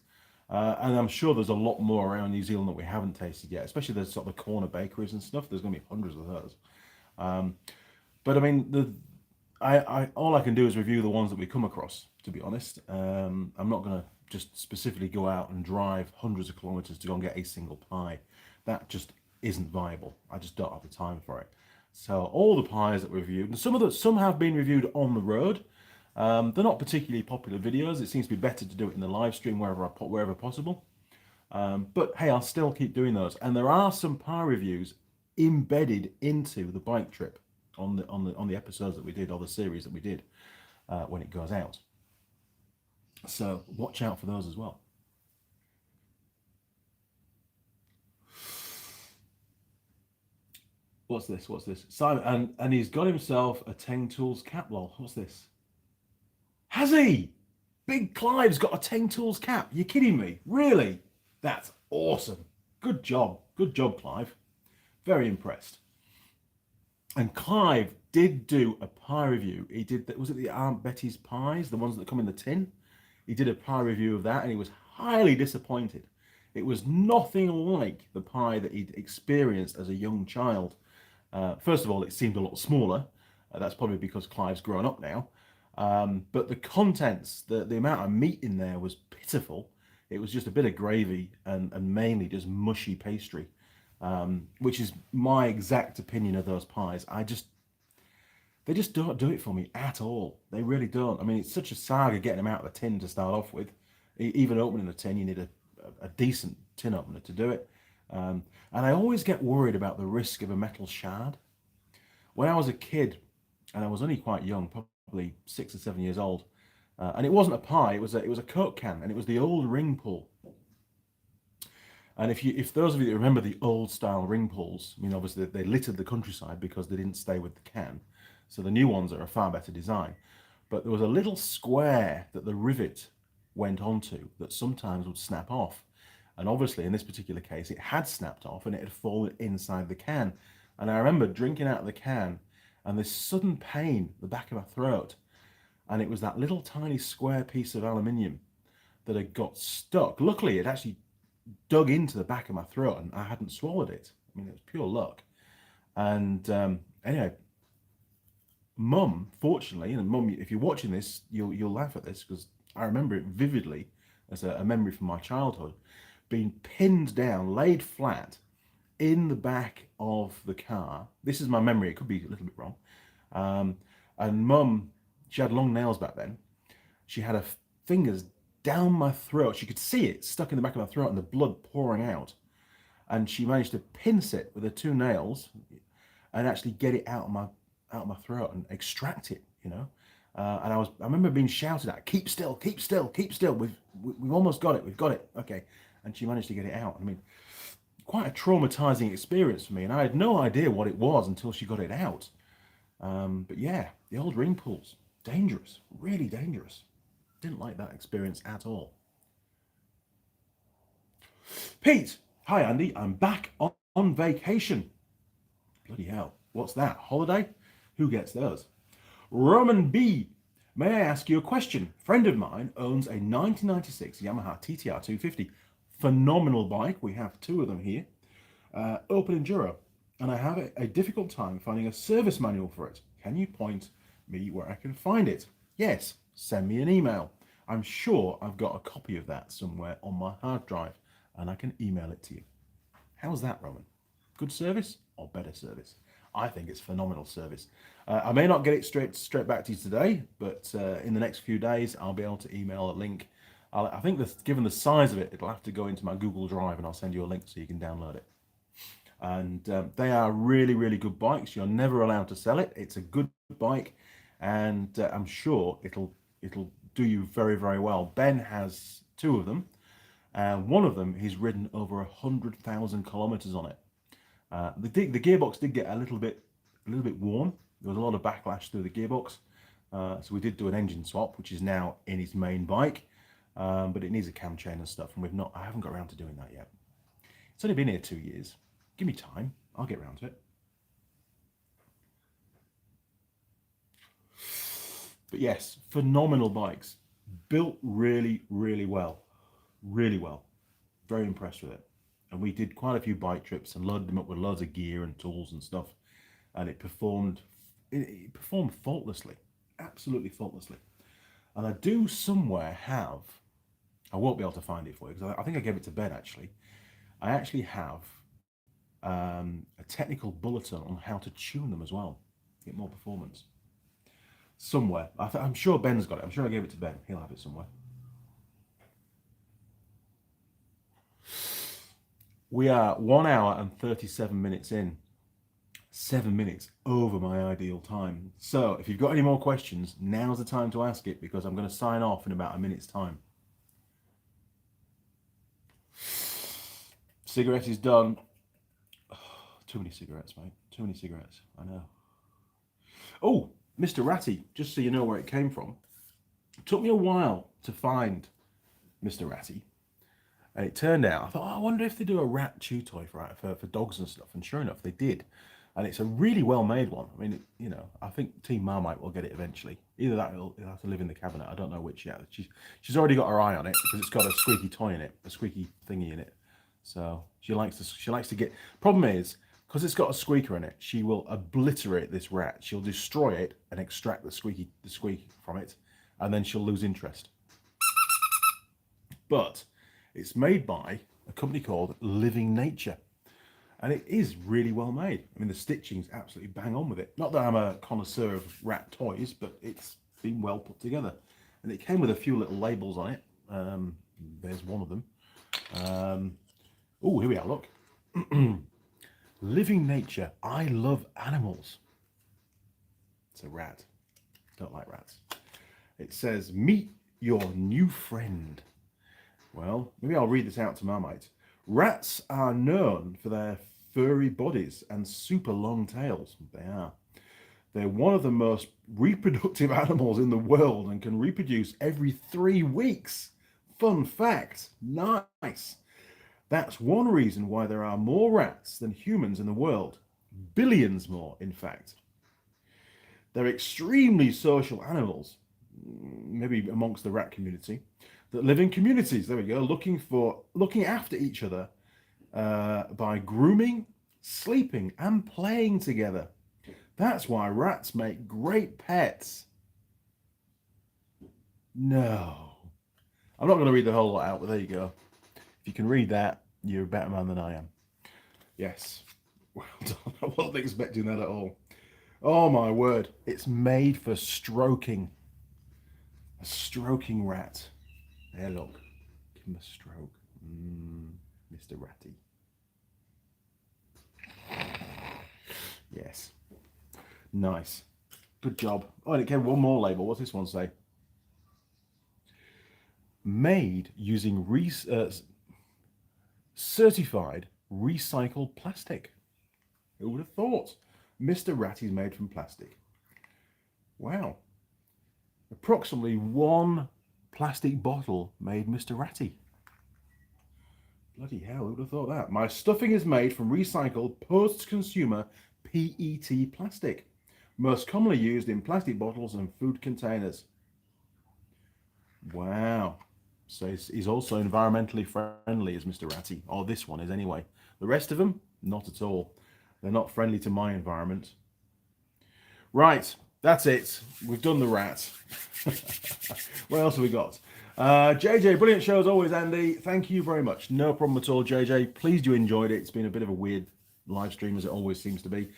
and I'm sure there's a lot more around New Zealand that we haven't tasted yet, especially the sort of the corner bakeries and stuff. There's going to be hundreds of those. But I mean, all I can do is review the ones that we come across, to be honest. I'm not going to just specifically go out and drive hundreds of kilometers to go and get a single pie. That just isn't viable. I just don't have the time for it. So all the pies that we reviewed, and some have been reviewed on the road. They're not particularly popular videos. It seems to be better to do it in the live stream wherever possible. But hey, I'll still keep doing those. And there are some pie reviews embedded into the bike trip on the episodes that we did, or the series that we did when it goes out. So watch out for those as well. What's this? Simon, and he's got himself a Teng Tools cap, lol. What's this? Has he? Big Clive's got a Teng Tools cap. You're kidding me? Really? That's awesome. Good job, Clive. Very impressed. And Clive did do a pie review. He did, was it the Aunt Betty's pies, the ones that come in the tin? He did a pie review of that, and he was highly disappointed. It was nothing like the pie that he'd experienced as a young child. First of all, it seemed a lot smaller. That's probably because Clive's grown up now. But the contents, the amount of meat in there was pitiful. It was just a bit of gravy and mainly just mushy pastry. Which is my exact opinion of those pies. They just don't do it for me at all. They really don't. I mean, it's such a saga getting them out of the tin to start off with. Even opening the tin, you need a decent tin opener to do it. And I always get worried about the risk of a metal shard. When I was a kid, and I was only quite young, probably 6 or 7 years old, and it wasn't a pie, it was a Coke can, and it was the old ring pull. And if those of you that remember the old style ring pulls, I mean, obviously they littered the countryside because they didn't stay with the can. So the new ones are a far better design. But there was a little square that the rivet went onto that sometimes would snap off. And obviously in this particular case, it had snapped off and it had fallen inside the can. And I remember drinking out of the can and this sudden pain at the back of my throat. And it was that little tiny square piece of aluminium that had got stuck. Luckily, it actually dug into the back of my throat and I hadn't swallowed it. I mean, it was pure luck. And anyway, Mum, fortunately, and Mum, if you're watching this, you'll laugh at this because I remember it vividly as a memory from my childhood, being pinned down, laid flat in the back of the car. This is my memory. It could be a little bit wrong. And Mum, she had long nails back then. She had her fingers down my throat. She could see it stuck in the back of my throat and the blood pouring out. And she managed to pinch it with her 2 nails and actually get it out of my throat and extract it, you know. And I remember being shouted at, keep still, keep still, keep still. We've almost got it. We've got it. Okay. And she managed to get it out. I mean, quite a traumatizing experience for me. And I had no idea what it was until she got it out. But yeah, the old ring pulls, dangerous, really dangerous. Didn't like that experience at all. Pete, hi Andy, I'm back on vacation. Bloody hell, what's that? Holiday? Who gets those? Roman B. May I ask you a question? A friend of mine owns a 1996 Yamaha TTR 250. Phenomenal bike. We have two of them here. Open enduro. And I have a difficult time finding a service manual for it. Can you point me where I can find it? Yes, send me an email. I'm sure I've got a copy of that somewhere on my hard drive and I can email it to you. How's that, Roman? Good service or better service? I think it's phenomenal service. I may not get it straight back to you today, but in the next few days, I'll be able to email a link. I think that given the size of it, it'll have to go into my Google Drive and I'll send you a link so you can download it. And they are really, really good bikes. You're never allowed to sell it. It's a good bike, and I'm sure it'll do you very, very well. Ben has two of them, and one of them he's ridden over 100,000 kilometers on it. The gearbox did get a little bit worn. There was a lot of backlash through the gearbox, so we did do an engine swap, which is now in his main bike, but it needs a cam chain and stuff, and I haven't got around to doing that yet. It's only been here 2 years. Give me time, I'll get around to it. But yes, phenomenal bikes, built really, really well, really well. Very impressed with it. And we did quite a few bike trips and loaded them up with loads of gear and tools and stuff, and it performed faultlessly, absolutely faultlessly. And I do somewhere have, I won't be able to find it for you because I think I gave it to Ben actually. I actually have a technical bulletin on how to tune them as well, get more performance. Somewhere, I'm sure Ben's got it. I'm sure I gave it to Ben. He'll have it somewhere. We are 1 hour and 37 minutes in. 7 minutes over my ideal time. So if you've got any more questions, now's the time to ask it because I'm going to sign off in about a minute's time. Cigarette is done. Oh, too many cigarettes, mate. Too many cigarettes. I know. Oh, Mr. Ratty, just so you know where it came from. It took me a while to find Mr. Ratty. And it turned out, I thought, oh, I wonder if they do a rat chew toy for dogs and stuff. And sure enough, they did. And it's a really well-made one. I mean, you know, I think Team Marmite will get it eventually. Either that or it'll have to live in the cabinet. I don't know which yet. She's already got her eye on it because it's got a squeaky toy in it, a squeaky thingy in it. So she likes to get. Problem is, because it's got a squeaker in it, she will obliterate this rat. She'll destroy it and extract the squeak from it, and then she'll lose interest. But it's made by a company called Living Nature. And it is really well made. I mean, the stitching's absolutely bang on with it. Not that I'm a connoisseur of rat toys, but it's been well put together. And it came with a few little labels on it. There's one of them. Oh, here we are, look. Living Nature, I love animals. It's a rat. Don't like rats. It says, meet your new friend. Well, maybe I'll read this out to Marmite. Rats are known for their furry bodies and super long tails. They are. They're one of the most reproductive animals in the world and can reproduce every 3 weeks. Fun fact. Nice. That's one reason why there are more rats than humans in the world. Billions more, in fact. They're extremely social animals, maybe amongst the rat community, that live in communities, there we go, looking after each other by grooming, sleeping, and playing together. That's why rats make great pets. No. I'm not going to read the whole lot out, but there you go. If you can read that, you're a better man than I am. Yes. Well done. I wasn't expecting that at all. Oh my word. It's made for stroking. A stroking rat. There, look. Give him a stroke. Mr. Ratty. Yes. Nice. Good job. Oh, and it came with one more label. What's this one say? Made using certified recycled plastic. Who would have thought? Mr. Ratty's made from plastic. Wow. Approximately 1 plastic bottle made Mr. Ratty. Bloody hell, who would have thought that? My stuffing is made from recycled post-consumer PET plastic. Most commonly used in plastic bottles and food containers. Wow. So he's also environmentally friendly as Mr. Ratty, or this one is anyway. The rest of them, not at all. They're not friendly to my environment. Right, that's it. We've done the rat. What else have we got? JJ, brilliant show as always, Andy. Thank you very much. No problem at all, JJ. Pleased you enjoyed it. It's been a bit of a weird live stream, as it always seems to be.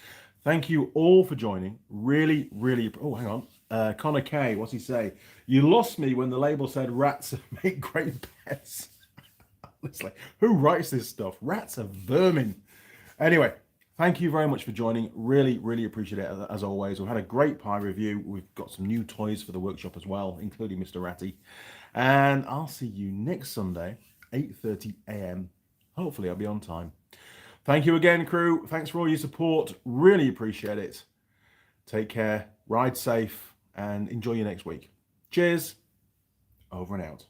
Thank you all for joining. Really, really. Oh, hang on. Connor K, what's he say? You lost me when the label said rats make great pets. It's like, who writes this stuff? Rats are vermin. Anyway, thank you very much for joining. Really, really appreciate it as always. We've had a great pie review. We've got some new toys for the workshop as well, including Mr. Ratty. And I'll see you next Sunday, 8:30 a.m. Hopefully I'll be on time. Thank you again, crew. Thanks for all your support. Really appreciate it. Take care, ride safe, and enjoy your next week. Cheers. Over and out.